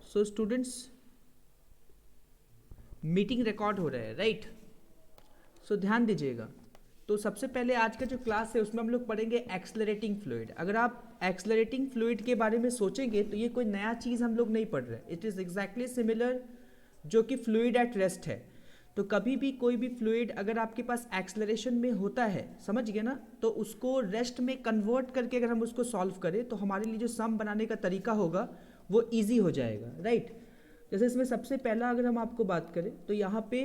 So students, meeting record हो रहा है, राइट? सो ध्यान दीजिएगा। तो सबसे पहले आज का जो क्लास है उसमें हम लोग पढ़ेंगे एक्सलरेटिंग फ्लूइड। अगर आप एक्सलरेटिंग फ्लूइड के बारे में सोचेंगे तो ये कोई नया चीज़ हम लोग नहीं पढ़ रहे, इट इज़ एग्जैक्टली सिमिलर जो कि फ्लूइड एट रेस्ट है। तो कभी भी कोई भी फ्लूइड अगर आपके पास एक्सलरेशन में होता है, समझ गए ना, तो उसको रेस्ट में कन्वर्ट करके अगर हम उसको सॉल्व करें तो हमारे लिए जो सम बनाने का तरीका होगा वो ईजी हो जाएगा, राइट? जैसे इसमें सबसे पहला अगर हम आपको बात करें तो यहाँ पे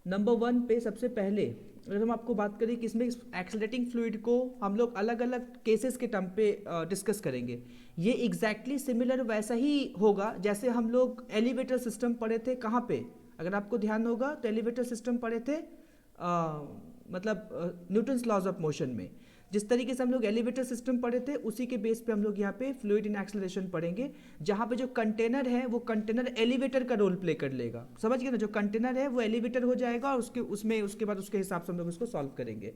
नंबर 1 पे सबसे पहले अगर हम आपको बात करें कि इसमें एक्सलरेटिंग फ्लूइड को हम लोग अलग अलग केसेस के टर्म पे डिस्कस करेंगे। ये एग्जैक्टली सिमिलर वैसा ही होगा जैसे हम लोग एलिवेटर सिस्टम पढ़े थे। कहाँ पे? अगर आपको ध्यान होगा तो एलिवेटर सिस्टम पढ़े थे मतलब न्यूटन्स लॉज ऑफ मोशन में। जिस तरीके से हम लोग एलिवेटर सिस्टम पढ़े थे उसी के बेस पे हम लोग यहाँ पे फ्लूइड इन एक्सलरेशन पढ़ेंगे, जहाँ पे जो कंटेनर है वो कंटेनर एलिवेटर का रोल प्ले कर लेगा। समझ गए ना? जो कंटेनर है वो एलिवेटर हो जाएगा और उसके बाद उसके हिसाब से हम लोग उसको सॉल्व करेंगे।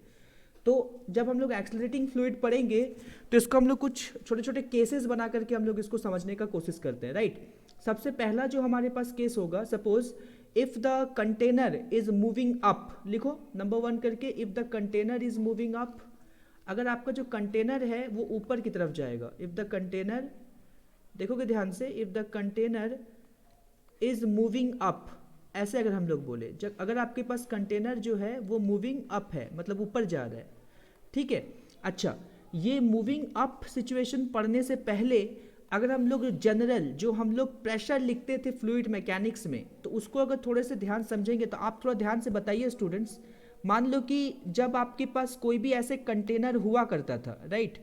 तो जब हम लोग एक्सलरेटिंग फ्लूइड पढ़ेंगे तो इसको हम लोग कुछ छोटे छोटे केसेस बना करके हम लोग इसको समझने का कोशिश करते हैं, राइट? सबसे पहला जो हमारे पास केस होगा, suppose if the container is moving up, लिखो नंबर 1 करके, if the container is moving up. अगर आपका जो कंटेनर है वो ऊपर की तरफ जाएगा, इफ द कंटेनर, देखोगे ध्यान से, if the container is moving up, ऐसे अगर हम लोग बोले, जब अगर आपके पास कंटेनर जो है वो मूविंग अप है मतलब ऊपर जा रहा है, ठीक है? अच्छा, ये मूविंग अप सिचुएशन पढ़ने से पहले अगर हम लोग जनरल जो हम लोग प्रेशर लिखते थे फ्लूइड मैकेनिक्स में, तो उसको अगर थोड़े से ध्यान समझेंगे तो आप थोड़ा ध्यान से बताइए स्टूडेंट्स। मान लो कि जब आपके पास कोई भी ऐसे कंटेनर हुआ करता था, राइट?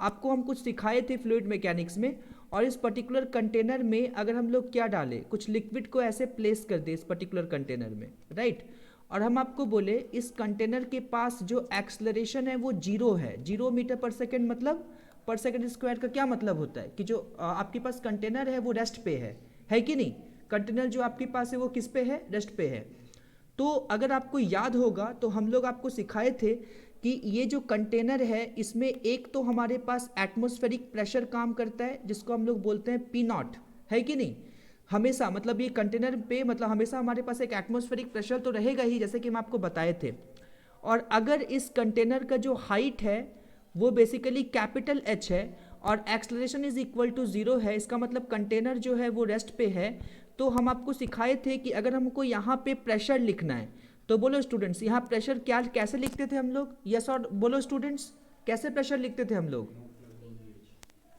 आपको हम कुछ सिखाए थे फ्लूइड मैकेनिक्स में, और इस पर्टिकुलर कंटेनर में अगर हम लोग क्या डालें, कुछ लिक्विड को ऐसे प्लेस कर दे इस पर्टिकुलर कंटेनर में, राइट? और हम आपको बोले इस कंटेनर के पास जो एक्सलरेशन है वो 0 है, 0 मीटर पर सेकेंड, मतलब पर सेकेंड स्क्वायर का क्या मतलब होता है कि जो आपके पास कंटेनर है वो रेस्ट पे है कि नहीं? कंटेनर जो आपके पास है वो किस पे है? रेस्ट पे है। तो अगर आपको याद होगा तो हम लोग आपको सिखाए थे कि ये जो कंटेनर है इसमें एक तो हमारे पास एटमॉस्फेरिक प्रेशर काम करता है जिसको हम लोग बोलते हैं पी नॉट, है कि नहीं? हमेशा, मतलब ये कंटेनर पे मतलब हमेशा हमारे पास एक एटमॉस्फेरिक प्रेशर तो रहेगा ही, जैसे कि हम आपको बताए थे। और अगर इस कंटेनर का जो हाइट है वो बेसिकली कैपिटल एच है और एक्सलरेशन इज इक्वल टू 0 है, इसका मतलब कंटेनर जो है वो रेस्ट पे है। तो हम आपको सिखाए थे कि अगर हमको यहाँ पे प्रेशर लिखना है तो बोलो स्टूडेंट्स, यहाँ प्रेशर क्या कैसे लिखते थे हम लोग? यस और बोलो स्टूडेंट्स, कैसे प्रेशर लिखते थे हम लोग?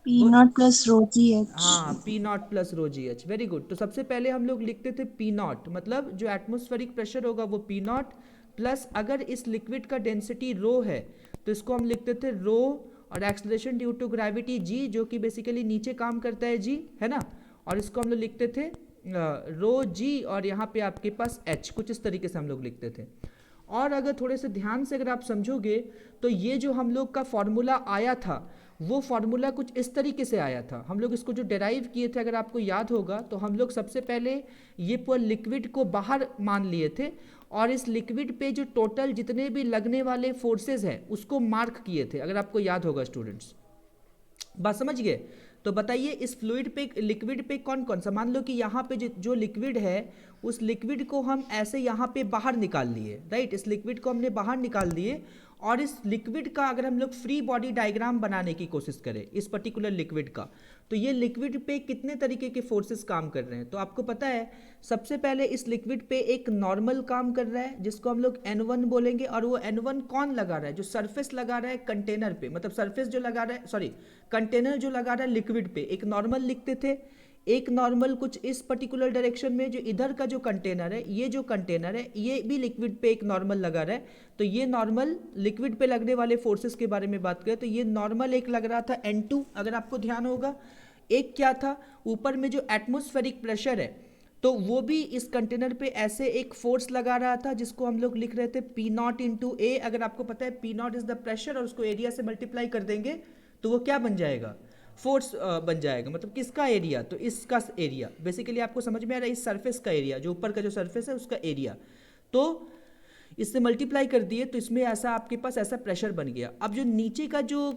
P naught plus rho G H. हाँ, P naught plus rho G H, very good. तो सबसे पहले हम लोग लिखते थे पी नॉट, मतलब जो एटमॉस्फेरिक प्रेशर होगा वो पी नॉट प्लस, अगर इस लिक्विड का डेंसिटी रो है तो इसको हम लिखते थे रो, और acceleration due to gravity G, जो कि बेसिकली नीचे काम करता है जी, है ना? और इसको हम लोग लिखते थे रो जी, और यहाँ पे आपके पास एच, कुछ इस तरीके से हम लोग लिखते थे। और अगर थोड़े से ध्यान से अगर आप समझोगे तो ये जो हम लोग का फॉर्मूला आया था वो फॉर्मूला कुछ इस तरीके से आया था। हम लोग इसको जो डेराइव किए थे, अगर आपको याद होगा, तो हम लोग सबसे पहले ये पूरा लिक्विड को बाहर मान लिए थे और इस लिक्विड पे जो टोटल जितने भी लगने वाले फोर्सेस हैं उसको मार्क किए थे, अगर आपको याद होगा स्टूडेंट्स। बात समझ गए? तो बताइए इस फ्लूइड पे, लिक्विड पे कौन कौन सा, मान लो कि यहाँ पे जो लिक्विड है उस लिक्विड को हम ऐसे यहाँ पे बाहर निकाल लिए, राइट? इस लिक्विड को हमने बाहर निकाल दिए, और इस लिक्विड का अगर हम लोग फ्री बॉडी डायग्राम बनाने की कोशिश करें इस पर्टिकुलर लिक्विड का, तो ये लिक्विड पे कितने तरीके के फोर्सेस काम कर रहे हैं तो आपको पता है। सबसे पहले इस लिक्विड पे एक नॉर्मल काम कर रहा है जिसको हम लोग N1 बोलेंगे, और वो N1 कौन लगा रहा है? जो सरफेस लगा रहा है कंटेनर पे, मतलब सरफेस जो लगा रहा है, सॉरी, कंटेनर जो लगा रहा है लिक्विड पे, एक नॉर्मल लिखते थे। एक नॉर्मल कुछ इस पर्टिकुलर डायरेक्शन में, जो इधर का जो कंटेनर है, ये जो कंटेनर है ये भी लिक्विड पे एक नॉर्मल लगा रहा है। तो ये नॉर्मल लिक्विड पे लगने वाले फोर्सेस के बारे में बात करें तो ये नॉर्मल एक लग रहा था N2, अगर आपको ध्यान होगा। एक क्या था, ऊपर में जो एटमॉस्फेरिक प्रेशर है तो वो भी इस कंटेनर पे ऐसे एक फोर्स लगा रहा था जिसको हम लोग लिख रहे थे पी नॉट इंटू ए। अगर आपको पता है P not is the pressure और उसको एरिया से मल्टीप्लाई कर देंगे तो वो क्या बन जाएगा? फोर्स बन जाएगा। मतलब किसका एरिया? तो इसका एरिया, बेसिकली आपको समझ में आ रहा है, इस सरफेस का एरिया, जो ऊपर का जो सरफेस है उसका एरिया। तो इससे मल्टीप्लाई कर दिए तो इसमें ऐसा आपके पास ऐसा प्रेशर बन गया। अब जो नीचे का जो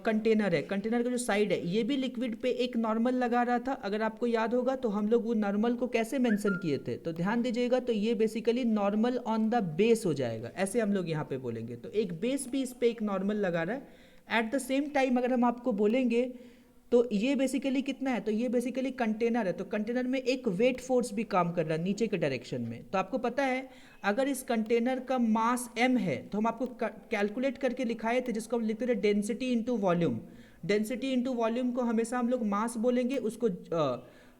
कंटेनर है, कंटेनर का जो साइड है, ये भी लिक्विड पे एक नॉर्मल लगा रहा था। अगर आपको याद होगा तो हम लोग वो नॉर्मल को कैसे मेंशन किए थे, तो ध्यान दीजिएगा, तो ये basically normal on the base हो जाएगा, ऐसे हम लोग यहाँ पे बोलेंगे। तो एक बेस भी इस पे एक नॉर्मल लगा रहा है। एट द सेम टाइम अगर हम आपको बोलेंगे तो ये बेसिकली कितना है, तो ये बेसिकली कंटेनर है, तो कंटेनर में एक वेट फोर्स भी काम कर रहा है नीचे के डायरेक्शन में। तो आपको पता है अगर इस कंटेनर का मास m है तो हम आपको कैलकुलेट करके लिखाए थे, जिसको हम लिखते थे density into volume. Density into volume को हमेशा हम लोग मास बोलेंगे, उसको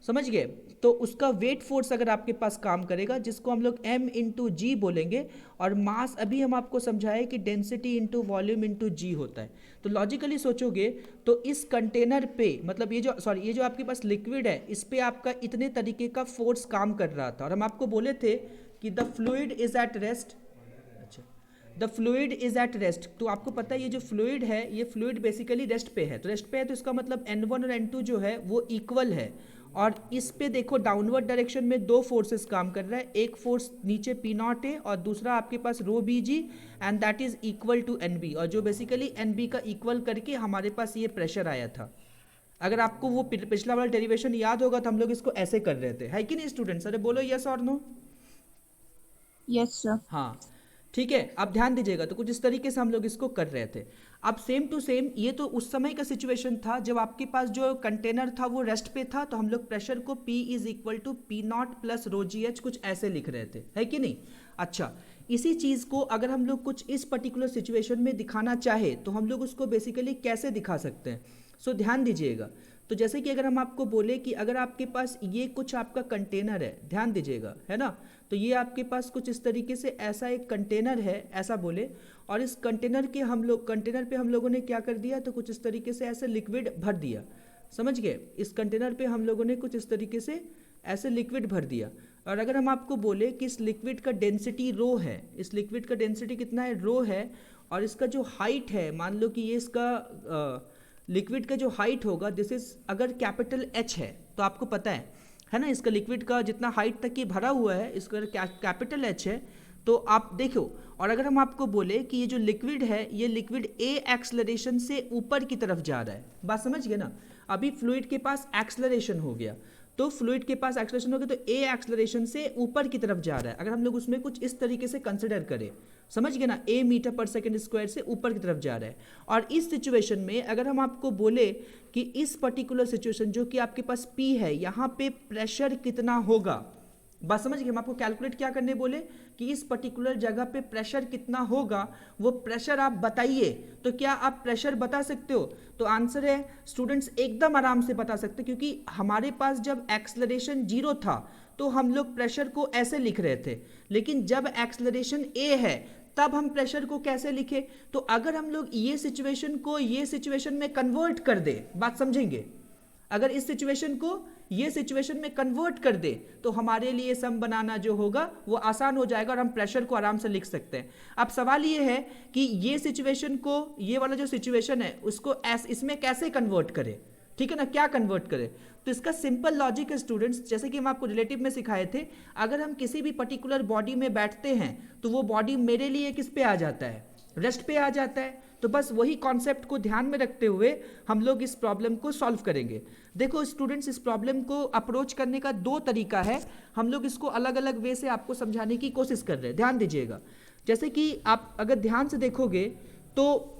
समझ गए। तो उसका वेट फोर्स अगर आपके पास काम करेगा, जिसको हम लोग m इंटू जी बोलेंगे, और मास अभी हम आपको समझाए कि डेंसिटी इंटू वॉल्यूम इंटू जी होता है। तो लॉजिकली सोचोगे तो इस कंटेनर पे, मतलब ये जो आपके पास लिक्विड है, इस पे आपका इतने तरीके का फोर्स काम कर रहा था, और हम आपको बोले थे कि the fluid is at rest. अच्छा, the fluid is at rest, तो आपको पता है ये जो फ्लूइड है, ये फ्लूइड बेसिकली रेस्ट पे है। तो रेस्ट पे है तो इसका मतलब N1 और N2 जो है वो इक्वल है, और इस पे देखो डाउनवर्ड डायरेक्शन में दो फोर्सेस काम कर रहा है। एक फोर्स नीचे P0 है और दूसरा आपके पास rho BG, and that is equal to NB, और जो बेसिकली NB का इक्वल करके हमारे पास ये प्रेशर आया था। अगर आपको वो पिछला वाला डेरिवेशन याद होगा तो हम लोग इसको ऐसे कर रहे थे, है कि नहीं स्टूडेंट्स? अरे बोलो यस और नो। Yes sir. हाँ ठीक है, अब ध्यान दीजिएगा, तो कुछ इस तरीके से हम लोग इसको कर रहे थे। अब सेम टू सेम ये तो उस समय का सिचुएशन था जब आपके पास जो कंटेनर था वो रेस्ट पे था, तो हम लोग प्रेशर को P is equal to P0 plus rho GH कुछ ऐसे लिख रहे थे, है कि नहीं? अच्छा, इसी चीज़ को अगर हम लोग कुछ इस पर्टिकुलर सिचुएशन में दिखाना चाहे तो हम लोग उसको बेसिकली कैसे दिखा सकते हैं? सो ध्यान दीजिएगा, तो जैसे कि अगर हम आपको बोले कि अगर आपके पास ये कुछ आपका कंटेनर है, ध्यान दीजिएगा, है ना, तो ये आपके पास कुछ इस तरीके से ऐसा एक कंटेनर है, ऐसा बोले, और इस कंटेनर पे हम लोगों ने क्या कर दिया, तो कुछ इस तरीके से ऐसे लिक्विड भर दिया, समझ गए? इस कंटेनर पे हम लोगों ने कुछ इस तरीके से ऐसे लिक्विड भर दिया। और अगर हम आपको बोले कि इस लिक्विड का डेंसिटी रो है, इस लिक्विड का डेंसिटी कितना है, रो है, और इसका जो हाइट है, मान लो कि ये इसका लिक्विड का जो हाइट होगा, दिस इज अगर कैपिटल H है, तो आपको पता है ना, इसका लिक्विड का जितना हाइट तक ये भरा हुआ है, इसका कैपिटल H है, तो आप देखो। और अगर हम आपको बोले कि ये जो लिक्विड है, ये लिक्विड A एक्सलरेशन से ऊपर की तरफ जा रहा है, बात समझ गए ना? अभी फ्लूइड के पास एक्सलरेशन हो गया, तो फ्लूइड के पास एक्सलरेशन हो गया, तो A एक्सलरेशन से ऊपर की तरफ जा रहा है। अगर हम लोग उसमें कुछ इस तरीके से कंसिडर करें, समझ गए ना, A मीटर पर सेकेंड स्क्वायर से ऊपर की तरफ जा रहा है। और इस सिचुएशन में अगर हम आपको बोले कि इस पर्टिकुलर सिचुएशन जो कि आपके पास P है, यहाँ पे प्रेशर कितना होगा, बात समझ गए? हम आपको कैलकुलेट क्या करने बोले कि इस पर्टिकुलर जगह पे प्रेशर कितना होगा, वो प्रेशर आप बताइए। तो क्या आप प्रेशर बता सकते हो? तो आंसर है स्टूडेंट्स एकदम आराम से बता सकते, क्योंकि हमारे पास जब एक्सलरेशन 0 था तो हम लोग प्रेशर को ऐसे लिख रहे थे, लेकिन जब एक्सलरेशन A है तब हम प्रेशर को कैसे लिखे? तो अगर हम लोग ये सिचुएशन को ये सिचुएशन में कन्वर्ट कर दे, बात समझेंगे, अगर इस सिचुएशन को ये सिचुएशन में कन्वर्ट कर दे तो हमारे लिए सम बनाना जो होगा वो आसान हो जाएगा और हम प्रेशर को आराम से लिख सकते हैं। अब सवाल ये है कि ये सिचुएशन को, ये वाला जो सिचुएशन है उसको इसमें कैसे कन्वर्ट करें, ठीक है ना, क्या कन्वर्ट करें? तो इसका सिंपल लॉजिक है स्टूडेंट्स, जैसे कि हम आपको रिलेटिव में सिखाए थे, अगर हम किसी भी पर्टिकुलर बॉडी में बैठते हैं तो वो बॉडी मेरे लिए किस पे आ जाता है, रेस्ट पे आ जाता है। तो बस वही कॉन्सेप्ट को ध्यान में रखते हुए हम लोग इस प्रॉब्लम को सॉल्व करेंगे। देखो स्टूडेंट्स, इस प्रॉब्लम को अप्रोच करने का दो तरीका है, हम लोग इसको अलग अलग वे से आपको समझाने की कोशिश कर रहे हैं, ध्यान दीजिएगा। जैसे कि आप अगर ध्यान से देखोगे तो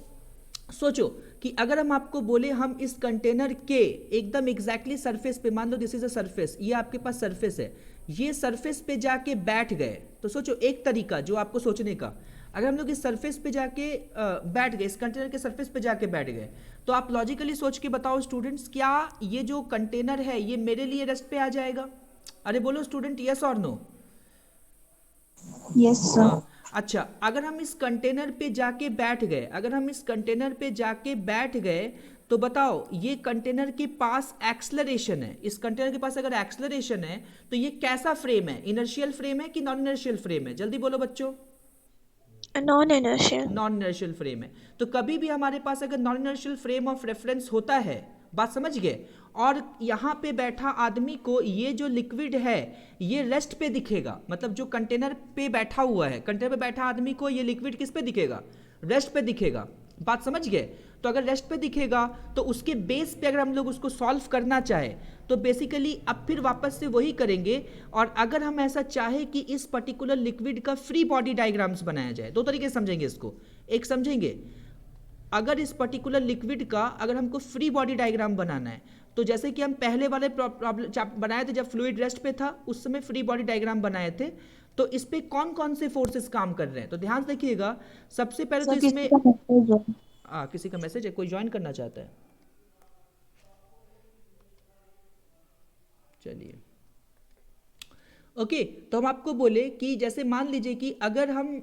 सोचो कि अगर हम आपको बोले हम इस कंटेनर के एकदम एग्जैक्टली सरफेस पे, मान लो दिस इज अ सरफेस, ये आपके पास सरफेस है, ये सरफेस पे जाके बैठ गए, तो सोचो एक तरीका जो आपको सोचने का, अगर हम लोग इस सरफेस पे जाके बैठ गए, इस कंटेनर के सरफेस पे जाके बैठ गए, तो आप लॉजिकली सोच के बताओ स्टूडेंट्स, क्या ये जो कंटेनर है ये मेरे लिए रेस्ट पे आ जाएगा? अरे बोलो स्टूडेंट, यस और नो? Yes sir. अच्छा, अगर हम इस कंटेनर पे जाके बैठ गए, अगर हम इस कंटेनर पे जाके बैठ गए तो बताओ ये कंटेनर के पास एक्सलरेशन है, इस कंटेनर के पास अगर एक्सलरेशन है तो ये कैसा फ्रेम है, इनर्शियल फ्रेम है कि नॉन इनर्शियल फ्रेम है? जल्दी बोलो बच्चों। Non inertial. Non inertial frame है। तो कभी भी हमारे पास अगर non inertial frame of reference होता है बात समझ गए। और यहाँ पे बैठा आदमी को ये जो लिक्विड है ये रेस्ट पे दिखेगा, मतलब जो कंटेनर पे बैठा हुआ है, कंटेनर पे बैठा आदमी को ये लिक्विड किस पे दिखेगा, रेस्ट पे दिखेगा। बात समझ गए। तो अगर रेस्ट पे दिखेगा तो उसके बेस पे अगर हम लोग उसको सॉल्व करना चाहे तो बेसिकली अब फिर वापस से वही करेंगे। और अगर हम ऐसा चाहे कि इस पर्टिकुलर लिक्विड का फ्री बॉडी डायग्राम्स बनाया जाए, दो तरीके से समझेंगे इसको। एक समझेंगे, अगर इस पर्टिकुलर लिक्विड का अगर हमको फ्री बॉडी डायग्राम बनाना है तो जैसे कि हम पहले वाले प्रॉब्लम बनाए थे जब फ्लूइड रेस्ट पे था, उस समय फ्री बॉडी डायग्राम बनाए थे, तो इस पे कौन कौन से फोर्सेस काम कर रहे हैं। तो ध्यान से देखिएगा, सबसे पहले तो इसमें किसी का मैसेज है, कोई ज्वाइन करना चाहता है, चलिए ओके। तो हम आपको बोले कि जैसे मान लीजिए कि अगर हम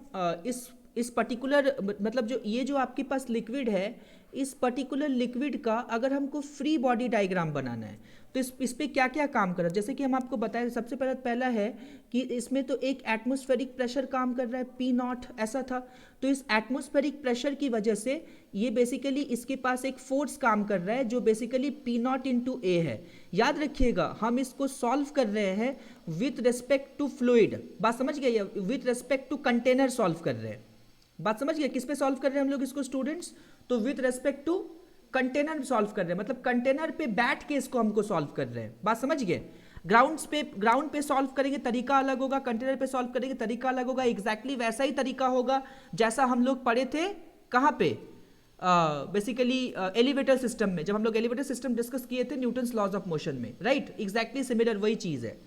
इस पर्टिकुलर मतलब जो ये जो आपके पास लिक्विड है, इस पर्टिकुलर लिक्विड का अगर हमको फ्री बॉडी डायग्राम बनाना है तो इस पे क्या क्या काम कर रहा है। जैसे कि हम आपको बताएं, सबसे पहला है कि इसमें तो एक एटमॉस्फेरिक प्रेशर काम कर रहा है, P0 ऐसा था। तो इस एटमॉस्फेरिक प्रेशर की वजह से ये बेसिकली इसके पास एक फोर्स काम कर रहा है जो बेसिकली P0 इंटू ए है। याद रखिएगा, हम इसको सॉल्व कर रहे हैं विथ रेस्पेक्ट टू फ्लूइड। बात समझ गए, with respect to container solve कर रहे हैं। बात समझ गए, किस पे सॉल्व कर रहे हैं हम लोग इसको स्टूडेंट्स, तो with respect to container solve कर रहे हैं, मतलब कंटेनर पे बैठ के इसको हमको सॉल्व कर रहे हैं। बात समझ गए। ग्राउंड पे सॉल्व करेंगे तरीका अलग होगा, कंटेनर पे सॉल्व करेंगे तरीका अलग होगा। एग्जैक्टली वैसा ही तरीका होगा जैसा हम लोग पढ़े थे कहाँ पे, बेसिकली एलिवेटर सिस्टम में, जब हम लोग एलिवेटर सिस्टम डिस्कस किए थे न्यूटन्स लॉज ऑफ मोशन में, राइट। एग्जैक्टली सिमिलर वही चीज है।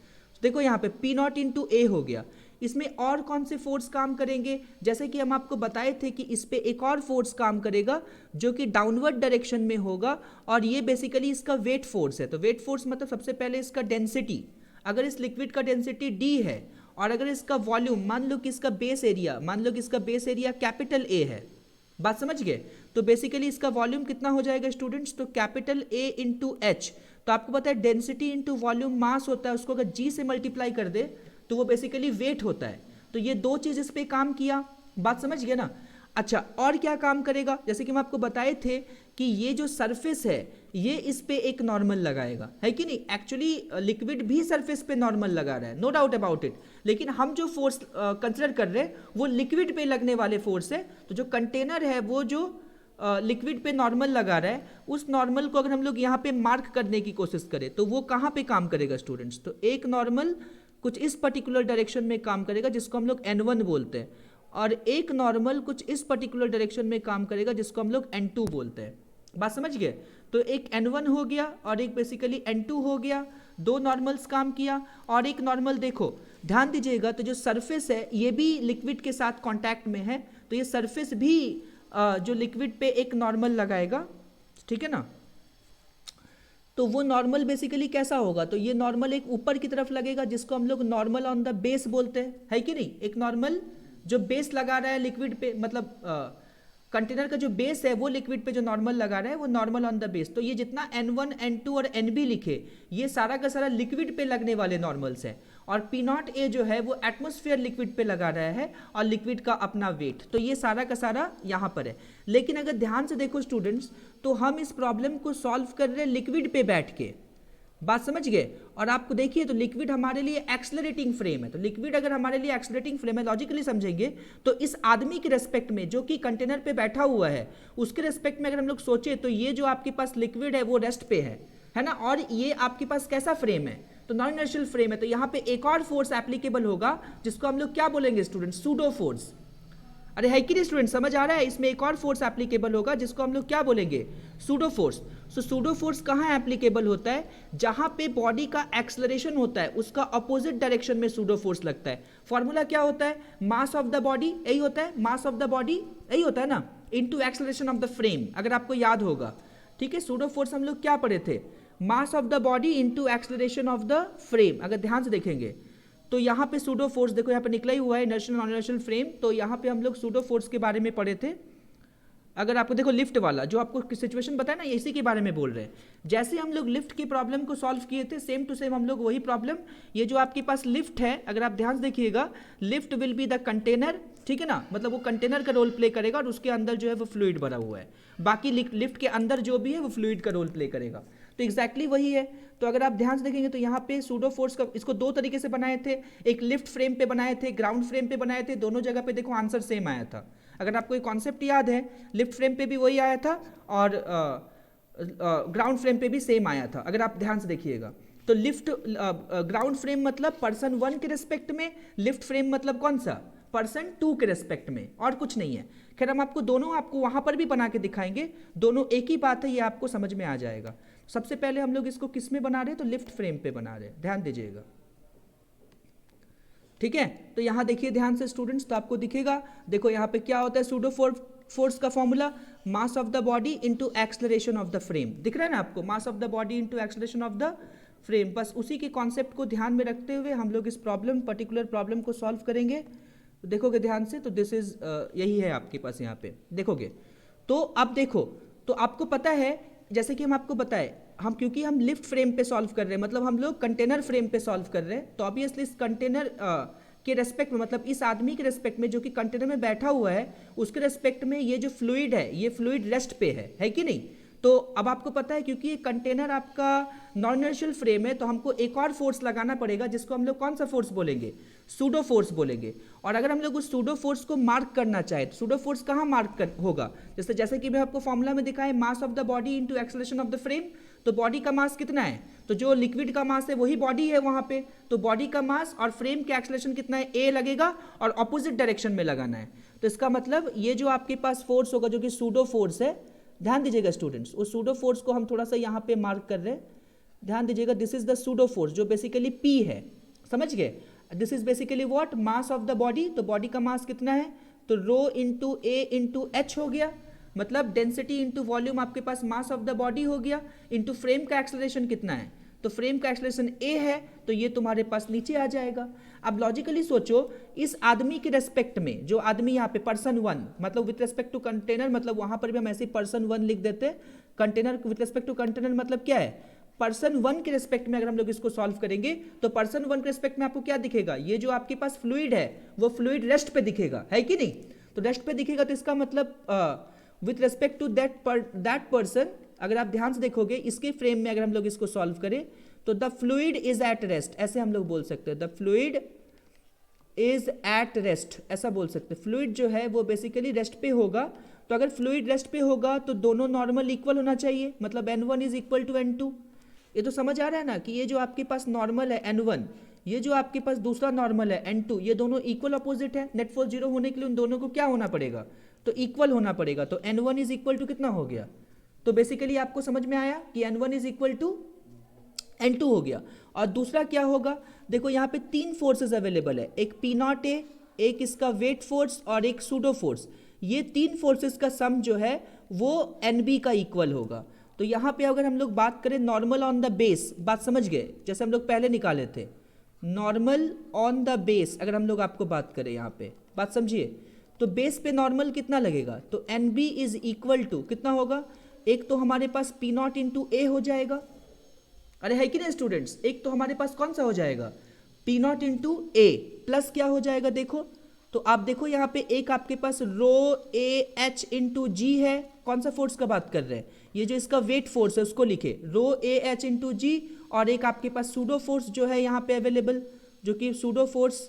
देखो यहाँ पे P0 इंटू ए हो गया। इसमें और कौन से फोर्स काम करेंगे, जैसे कि हम आपको बताए थे कि इस पे एक और फोर्स काम करेगा जो कि डाउनवर्ड डायरेक्शन में होगा, और ये बेसिकली इसका वेट फोर्स है। तो वेट फोर्स मतलब सबसे पहले इसका डेंसिटी, अगर इस लिक्विड का डेंसिटी D है और अगर इसका वॉल्यूम मान लो कि इसका बेस एरिया कैपिटल A है, बात समझ गए, तो बेसिकली इसका वॉल्यूम कितना हो जाएगा स्टूडेंट्स, तो कैपिटल A इंटू एच। तो आपको पता है डेंसिटी इंटू वॉल्यूम मास होता है, उसको अगर G से मल्टीप्लाई कर दे तो वो बेसिकली वेट होता है। तो ये दो चीज इस पे काम किया, बात समझ गए ना। अच्छा, और क्या काम करेगा, जैसे कि हम आपको बताए थे कि ये जो सरफेस है ये इस पे एक नॉर्मल लगाएगा, है कि नहीं। एक्चुअली लिक्विड भी सरफेस पे नॉर्मल लगा रहा है, नो डाउट अबाउट इट, लेकिन हम जो फोर्स कंसिडर कर रहे हैं वो लिक्विड पे लगने वाले फोर्स है। तो जो कंटेनर है वो जो लिक्विड पे नॉर्मल लगा रहा है, उस नॉर्मल को अगर हम लोग यहाँ पे मार्क करने की कोशिश करें तो वो कहाँ पे काम करेगा स्टूडेंट्स, तो एक नॉर्मल कुछ इस पर्टिकुलर डायरेक्शन में काम करेगा जिसको हम लोग N1 बोलते हैं, और एक नॉर्मल कुछ इस पर्टिकुलर डायरेक्शन में काम करेगा जिसको हम लोग N2 बोलते हैं। बात समझ गए। तो एक N1 हो गया और एक बेसिकली N2 हो गया, दो नॉर्मल्स काम किया। और एक नॉर्मल देखो, ध्यान दीजिएगा, तो जो सरफेस है ये भी लिक्विड के साथ कॉन्टैक्ट में है, तो ये सरफेस भी जो लिक्विड पे एक नॉर्मल लगाएगा, ठीक है ना। तो वो नॉर्मल बेसिकली कैसा होगा, तो ये नॉर्मल एक ऊपर की तरफ लगेगा जिसको हम लोग नॉर्मल ऑन द बेस बोलते हैं, है कि नहीं। एक नॉर्मल जो बेस लगा रहा है लिक्विड पे, मतलब कंटेनर का जो बेस है वो लिक्विड पे जो नॉर्मल लगा रहा है वो नॉर्मल ऑन द बेस। तो ये जितना N1 N2 और NB लिखे ये सारा का सारा लिक्विड पे लगने वाले नॉर्मल्स है, और P0A जो है वो एटमॉस्फेयर लिक्विड पे लगा रहा है और लिक्विड का अपना वेट। तो ये सारा का सारा यहाँ पर है। लेकिन अगर ध्यान से देखो स्टूडेंट्स, तो हम इस प्रॉब्लम को सॉल्व कर रहे हैं लिक्विड पे बैठ के, बात समझ गए। और आपको देखिए, तो लिक्विड हमारे लिए एक्सेलरेटिंग फ्रेम है, तो लिक्विड अगर हमारे लिए एक्सेलरेटिंग फ्रेम है, लॉजिकली समझेंगे तो इस आदमी के रेस्पेक्ट में जो कि कंटेनर पे बैठा हुआ है उसके रेस्पेक्ट में अगर हम लोग सोचे तो ये जो आपके पास लिक्विड है वो रेस्ट पे है ना, और ये आपके पास कैसा फ्रेम है, तो नॉन इनर्शियल फ्रेम है। तो यहाँ पे एक और फोर्स एप्लीकेबल होगा जिसको हम लोग क्या बोलेंगे स्टूडेंट, सूडो फोर्स। अरे है कि नहीं स्टूडेंट, समझ आ रहा है। इसमें एक और फोर्स एप्लीकेबल होगा जिसको हम लोग क्या बोलेंगे, सूडो फोर्स। सो सूडो फोर्स कहाँ एप्लीकेबल होता है, जहां पे बॉडी का एक्सलरेशन होता है उसका अपोजिट डायरेक्शन में सूडो फोर्स लगता है। फॉर्मूला क्या होता है, मास ऑफ द बॉडी, यही होता है, मास ऑफ द बॉडी यही होता है ना, into acceleration of the frame, अगर आपको याद होगा, ठीक है। सूडो फोर्स हम लोग क्या पढ़े थे, mass of the body into acceleration of the frame. अगर ध्यान से देखेंगे तो यहाँ पे सूडो फोर्स देखो, यहाँ पे निकला ही हुआ है इनर्शियल नॉन इनर्शियल फ्रेम, तो यहाँ पे हम लोग सूडो फोर्स के बारे में पढ़े थे। अगर आपको देखो लिफ्ट वाला जो आपको सिचुएशन बताया ना, इसी के बारे में बोल रहे हैं। जैसे हम लोग लिफ्ट की प्रॉब्लम को सॉल्व किए थे, सेम टू सेम हम लोग वही प्रॉब्लम, ये जो आपके पास लिफ्ट है, अगर आप ध्यान से देखिएगा, lift will be the container ठीक है ना, मतलब वो कंटेनर का रोल प्ले करेगा और उसके अंदर जो है वो फ्लूइड भरा हुआ है, बाकी लिफ्ट के अंदर जो भी है वो फ्लूइड का रोल प्ले करेगा। तो एग्जैक्टली वही है। तो अगर आप ध्यान से देखेंगे तो यहाँ पे सूडो फोर्स का इसको दो तरीके से बनाए थे, एक लिफ्ट फ्रेम पे बनाए थे, ग्राउंड फ्रेम पे बनाए थे, दोनों जगह पे देखो आंसर सेम आया था। अगर आपको एक कॉन्सेप्ट याद है, लिफ्ट फ्रेम पे भी वही आया था और ग्राउंड फ्रेम पे भी सेम आया था, अगर आप ध्यान से देखिएगा। तो लिफ्ट ग्राउंड फ्रेम मतलब पर्सन 1 के रेस्पेक्ट में, लिफ्ट फ्रेम मतलब कौन सा, पर्सन 2 के रेस्पेक्ट में, और कुछ नहीं है। खैर हम आपको दोनों आपको वहां पर भी बना के दिखाएंगे, दोनों एक ही बात है, ये आपको समझ में आ जाएगा। सबसे पहले हम लोग इसको किस में बना रहे हैं, तो लिफ्ट फ्रेम पे बना रहे हैं, ध्यान दीजिएगा, ठीक है। तो यहां देखिए ध्यान से स्टूडेंट्स, तो आपको दिखेगा, देखो यहां पे क्या होता है, सूडो फोर्स का formula mass of the body into acceleration of the frame, दिख रहा है ना आपको, mass of the body into acceleration of the frame. बस उसी के कॉन्सेप्ट को ध्यान में रखते हुए हम लोग इस पर्टिकुलर प्रॉब्लम को सॉल्व करेंगे। तो देखोगे ध्यान से, तो दिस इज यही है आपके पास, यहाँ पे देखोगे तो अब देखो, तो आपको पता है, जैसे कि हम आपको बताए, हम क्योंकि हम लिफ्ट फ्रेम पे सॉल्व कर रहे हैं, मतलब हम लोग कंटेनर फ्रेम पे सॉल्व कर रहे हैं, तो ऑब्वियसली इस कंटेनर के रेस्पेक्ट में, मतलब इस आदमी के रेस्पेक्ट में जो कि कंटेनर में बैठा हुआ है, उसके रेस्पेक्ट में ये जो फ्लूइड है, ये फ्लूइड रेस्ट पे है कि नहीं। तो अब आपको पता है, क्योंकि ये कंटेनर आपका नॉन इनर्शियल फ्रेम है, तो हमको एक और फोर्स लगाना पड़ेगा, जिसको हम लोग कौन सा फोर्स बोलेंगे, सूडो फोर्स बोलेंगे। और अगर हम लोग उस सूडो फोर्स को मार्क करना चाहे, तो सूडो फोर्स कहाँ मार्क होगा, जैसे कि मैं आपको फॉर्मूला में दिखाया, mass of the body into acceleration of the frame. तो बॉडी का मास कितना है, तो जो लिक्विड का मास है वही बॉडी है वहां पे, तो बॉडी का मास और फ्रेम के एक्सेलरेशन कितना है, ए लगेगा, और ऑपोजिट डायरेक्शन में लगाना है। तो इसका मतलब ये जो आपके पास फोर्स होगा, जो कि सूडो फोर्स है, ध्यान दीजिएगा स्टूडेंट्स, उस सूडो फोर्स को हम थोड़ा सा यहाँ पे मार्क कर रहे हैं, ध्यान दीजिएगा, this is the pseudo force, जो बेसिकली पी है, समझ गए। This is basically what, mass of the body, तो बॉडी का मास कितना है, तो रो इंटू ए इंटू एच हो गया, मतलब डेंसिटी इंटू वॉल्यूम, आपके पास मास ऑफ द बॉडी हो गया, इंटू फ्रेम का एक्सेलरेशन कितना है, तो फ्रेम का एक्सेलरेशन ए है, तो ये तुम्हारे पास नीचे आ जाएगा। अब लॉजिकली सोचो, इस आदमी के रेस्पेक्ट में, जो आदमी यहाँ पे पर्सन 1, मतलब विथ रेस्पेक्ट टू कंटेनर, मतलब वहां पर भी हम ऐसे पर्सन 1 लिख देते हैं, container with respect to container मतलब क्या है, पर्सन 1 के रेस्पेक्ट में अगर हम लोग इसको सॉल्व करेंगे, तो पर्सन 1 के रेस्पेक्ट में आपको क्या दिखेगा, ये जो आपके पास फ्लूइड है वो फ्लूइड रेस्ट पे दिखेगा, है कि नहीं। तो रेस्ट पे दिखेगा, तो इसका मतलब with respect to that person, अगर आप ध्यान से देखोगे इसके फ्रेम में अगर हम लोग इसको सॉल्व करें, तो the fluid is at rest, ऐसे हम लोग बोल सकते हैं, the fluid is at rest, ऐसा बोल सकते हैं। फ्लूइड जो है वो बेसिकली रेस्ट पे होगा, तो अगर फ्लूइड रेस्ट पे होगा तो दोनों नॉर्मल इक्वल होना चाहिए, मतलब n1 is equal to n2। ये तो समझ आ रहा है ना, कि ये जो आपके पास नॉर्मल है n1, ये जो आपके पास दूसरा नॉर्मल है n2, ये दोनों इक्वल अपोजिट है। नेट फोर्स 0 होने के लिए उन दोनों को क्या होना पड़ेगा, तो इक्वल होना पड़ेगा। तो n1 इज इक्वल टू कितना हो गया, तो बेसिकली आपको समझ में आया कि n1 is equal to n2 हो गया। और दूसरा क्या होगा, देखो यहाँ पे 3 फोर्सेस अवेलेबल है, एक P0 है, एक इसका वेट फोर्स और एक सूडो फोर्स। ये 3 फोर्सेस का सम जो है वो NB का इक्वल होगा। तो यहाँ पे अगर हम लोग बात करें नॉर्मल ऑन द बेस, बात समझ गए, जैसे हम लोग पहले निकाले थे, नॉर्मल ऑन द बेस अगर हम लोग आपको बात करें, यहाँ पे बात समझिए, तो बेस पे नॉर्मल कितना लगेगा, तो NB इज इक्वल टू कितना होगा, एक तो हमारे पास P0 इंटू ए हो जाएगा, अरे है कि नहीं स्टूडेंट्स, एक तो हमारे पास कौन सा हो जाएगा, P0 इंटू ए, प्लस क्या हो जाएगा, देखो तो आप देखो यहाँ पे एक आपके पास रो ए एच इंटू जी है, कौन सा फोर्स का बात कर रहे हैं, ये जो इसका वेट फोर्स है उसको लिखे, रो ए एच इंटू जी, और एक आपके पास सूडो फोर्स जो है यहाँ पे अवेलेबल, जो कि सूडो फोर्स,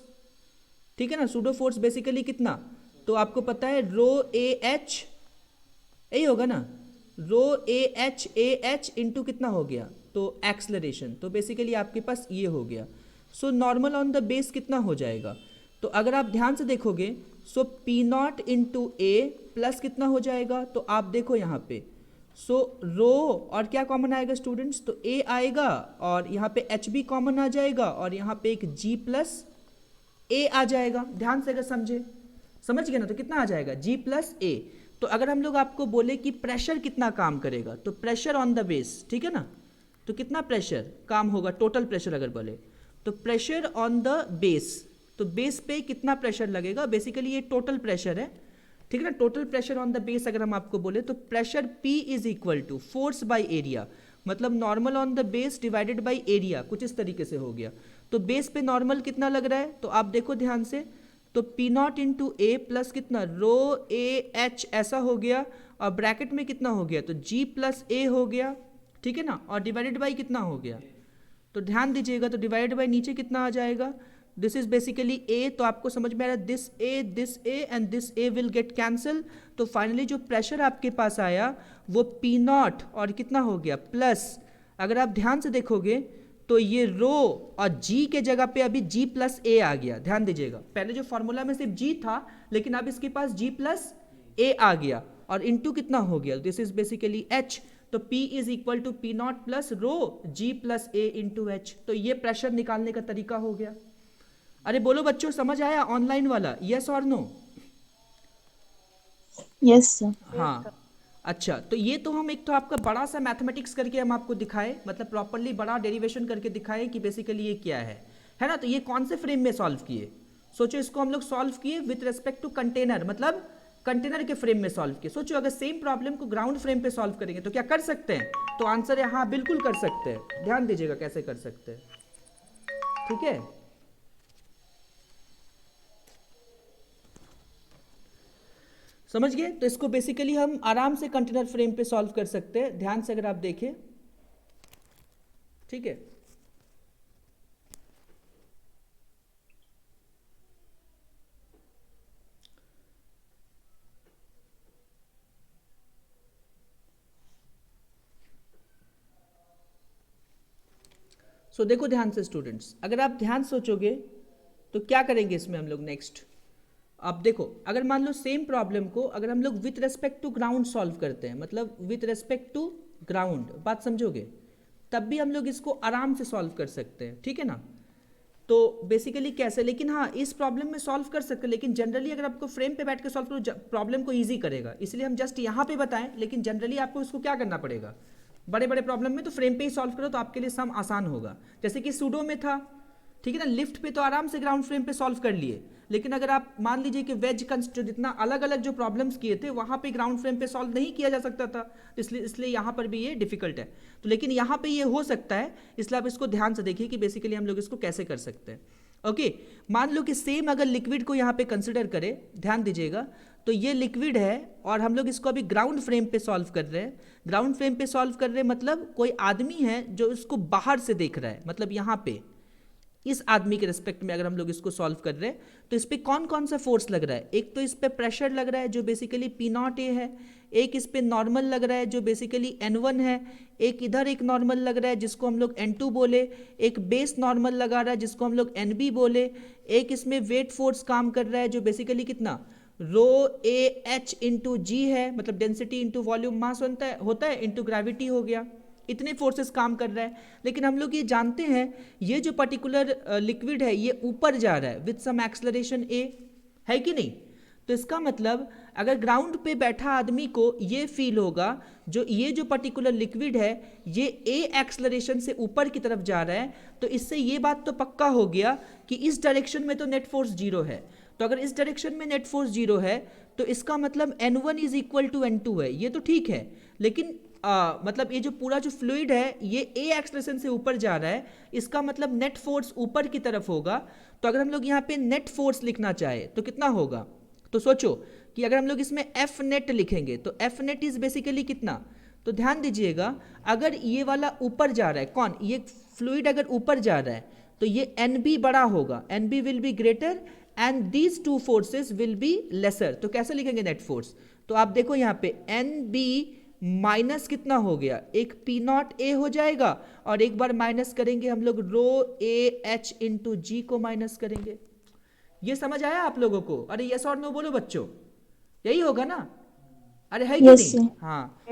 ठीक है ना, सूडो फोर्स बेसिकली कितना, तो आपको पता है रो ए एच, यही होगा ना, रो ए एच इंटू कितना हो गया, तो एक्सलरेशन, तो बेसिकली आपके पास ये हो गया। So normal on the base कितना हो जाएगा, तो अगर आप ध्यान से देखोगे, सो P0 इंटू ए प्लस कितना हो जाएगा, तो आप देखो यहाँ पे, सो रो और क्या कॉमन आएगा स्टूडेंट्स, तो ए आएगा, और यहाँ पे एच भी कॉमन आ जाएगा, और यहाँ पे एक जी प्लस ए आ जाएगा। ध्यान से अगर समझ गए ना, तो कितना आ जाएगा, जी प्लस ए। तो अगर हम लोग आपको बोले कि प्रेशर कितना काम करेगा, तो प्रेशर ऑन द बेस, ठीक है ना, तो कितना प्रेशर काम होगा, टोटल प्रेशर अगर बोले, तो प्रेशर ऑन द बेस, तो बेस पे कितना प्रेशर लगेगा, बेसिकली ये टोटल प्रेशर है, ठीक है ना, total pressure on the base अगर हम आपको बोले, तो pressure P is equal to force by area, मतलब normal on the base divided by area, कुछ इस तरीके से हो गया। तो बेस पे नॉर्मल कितना लग रहा है, तो आप देखो ध्यान से, तो P naught into A plus कितना रो ए एच ऐसा हो गया, और ब्रैकेट में कितना हो गया, तो जी प्लस ए हो गया, ठीक है ना, और डिवाइडेड बाई कितना हो गया, तो ध्यान दीजिएगा, तो डिवाइडेड बाई नीचे कितना आ जाएगा, दिस इज बेसिकली ए, तो आपको समझ में आ रहा है this A and this A will get cancel, तो फाइनली जो प्रेशर आपके पास आया वो पी नॉट और कितना हो गया प्लस, अगर आप ध्यान से देखोगे तो ये रो और जी के जगह पे अभी जी प्लस ए आ गया, ध्यान दीजिएगा, पहले जो फॉर्मूला में सिर्फ जी था लेकिन अब इसके पास जी प्लस ए आ गया, और इनटू कितना हो गया, दिस इज बेसिकली एच, तो P is equal to P naught plus rho G plus A into H, तो ये प्रेशर निकालने का तरीका हो गया। अरे बोलो बच्चों, समझ आया ऑनलाइन वाला, यस और नो? Yes sir. हाँ, अच्छा, तो ये तो हम एक तो आपका बड़ा सा मैथमेटिक्स करके हम आपको दिखाए, मतलब प्रॉपरली बड़ा डेरिवेशन करके दिखाए कि बेसिकली ये क्या है ना, तो ये कौन से फ्रेम में सॉल्व किए, सोचो इसको हम लोग सॉल्व किए विथ रेस्पेक्ट टू कंटेनर, मतलब कंटेनर के फ्रेम में सॉल्व किए। सोचो अगर सेम प्रॉब्लम को ग्राउंड फ्रेम पे सॉल्व करेंगे तो क्या कर सकते हैं, तो आंसर है हाँ बिल्कुल कर सकते हैं, ध्यान दीजिएगा कैसे कर सकते हैं, ठीक है। समझ गए, तो इसको बेसिकली हम आराम से कंटेनर फ्रेम पे सॉल्व कर सकते हैं, ध्यान से अगर आप देखें, ठीक है। सो देखो ध्यान से स्टूडेंट्स, अगर आप ध्यान सोचोगे तो क्या करेंगे इसमें हम लोग नेक्स्ट, अब देखो अगर मान लो सेम प्रॉब्लम को अगर हम लोग with respect to ground solve करते हैं, मतलब विथ रेस्पेक्ट टू ग्राउंड, बात समझोगे, तब भी हम लोग इसको आराम से सॉल्व कर सकते हैं, ठीक है ना। तो बेसिकली कैसे, लेकिन हाँ इस प्रॉब्लम में सॉल्व कर सकते हैं, लेकिन जनरली अगर आपको फ्रेम पे बैठ के सॉल्व करो प्रॉब्लम को ईजी करेगा, इसलिए हम जस्ट यहाँ पे बताएं, लेकिन जनरली आपको इसको क्या करना पड़ेगा, बड़े बड़े प्रॉब्लम में तो फ्रेम पे ही सॉल्व करो तो आपके लिए सम आसान होगा, जैसे कि सूडो में था, ठीक है ना, लिफ्ट पे तो आराम से ग्राउंड फ्रेम पे सॉल्व कर लिए, लेकिन अगर आप मान लीजिए कि वेज जो जितना अलग अलग जो प्रॉब्लम्स किए थे वहाँ पे ग्राउंड फ्रेम पे सॉल्व नहीं किया जा सकता था, इसलिए यहाँ पर भी ये डिफिकल्ट है, तो लेकिन यहाँ पे ये हो सकता है, इसलिए आप इसको ध्यान से देखिए कि बेसिकली हम लोग इसको कैसे कर सकते हैं। ओके, मान लो कि सेम अगर लिक्विड को यहाँ पे कंसिडर करें, ध्यान दीजिएगा, तो ये लिक्विड है और हम लोग इसको अभी ग्राउंड फ्रेम पे सॉल्व कर रहे हैं, ग्राउंड फ्रेम पे सॉल्व कर रहे हैं मतलब कोई आदमी है जो इसको बाहर से देख रहा है, मतलब यहाँ पे इस आदमी के रिस्पेक्ट में अगर हम लोग इसको सॉल्व कर रहे हैं तो इस पे कौन कौन सा फोर्स लग रहा है, एक तो इस पे प्रेशर लग रहा है जो बेसिकली पी नॉट ए है, एक इस पे नॉर्मल लग रहा है जो बेसिकली N1 है, एक इधर एक नॉर्मल लग रहा है जिसको हम लोग N2 बोले, एक बेस नॉर्मल लगा रहा है जिसको हम लोग NB बोले, एक इसमें वेट फोर्स काम कर रहा है जो बेसिकली कितना रो ए एच इंटू जी है, मतलब डेंसिटी इंटू वॉल्यूम मास होता है इंटू ग्रेविटी हो गया, इतने फोर्सेस काम कर रहा है। लेकिन हम लोग ये जानते हैं ये जो पर्टिकुलर लिक्विड है ये ऊपर जा रहा है विथ सम एक्सेलरेशन ए, है कि नहीं, तो इसका मतलब अगर ग्राउंड पे बैठा आदमी को ये फील होगा जो ये जो पर्टिकुलर लिक्विड है ये ए एक्सेलरेशन से ऊपर की तरफ जा रहा है, तो इससे ये बात तो पक्का हो गया कि इस डायरेक्शन में तो नेट फोर्स जीरो है, तो अगर इस डायरेक्शन में नेट फोर्स जीरो है तो इसका मतलब N1 is equal to N2 है, ये तो ठीक है, लेकिन मतलब ये जो पूरा जो फ्लूइड है ये ए एक्सेलरेशन से ऊपर जा रहा है, इसका मतलब नेट फोर्स ऊपर की तरफ होगा, तो अगर हम लोग यहाँ पे नेट फोर्स लिखना चाहे तो कितना होगा, तो सोचो कि अगर हम लोग इसमें एफ नेट लिखेंगे तो एफ नेट इज बेसिकली कितना, तो ध्यान दीजिएगा अगर ये वाला ऊपर जा रहा है, कौन ये फ्लूइड अगर ऊपर जा रहा है तो ये NB बड़ा होगा, NB will be greater and these two forces will be lesser, तो कैसे लिखेंगे नेट फोर्स, तो आप देखो यहाँ पे NB माइनस कितना हो गया, एक पी नॉट ए हो जाएगा और एक बार माइनस करेंगे हम लोग रो ए एच इंटू जी को माइनस करेंगे, ये समझ आया आप लोगों को, अरे यस और नो बोलो बच्चों, यही होगा ना, अरे है कि नहीं, हाँ,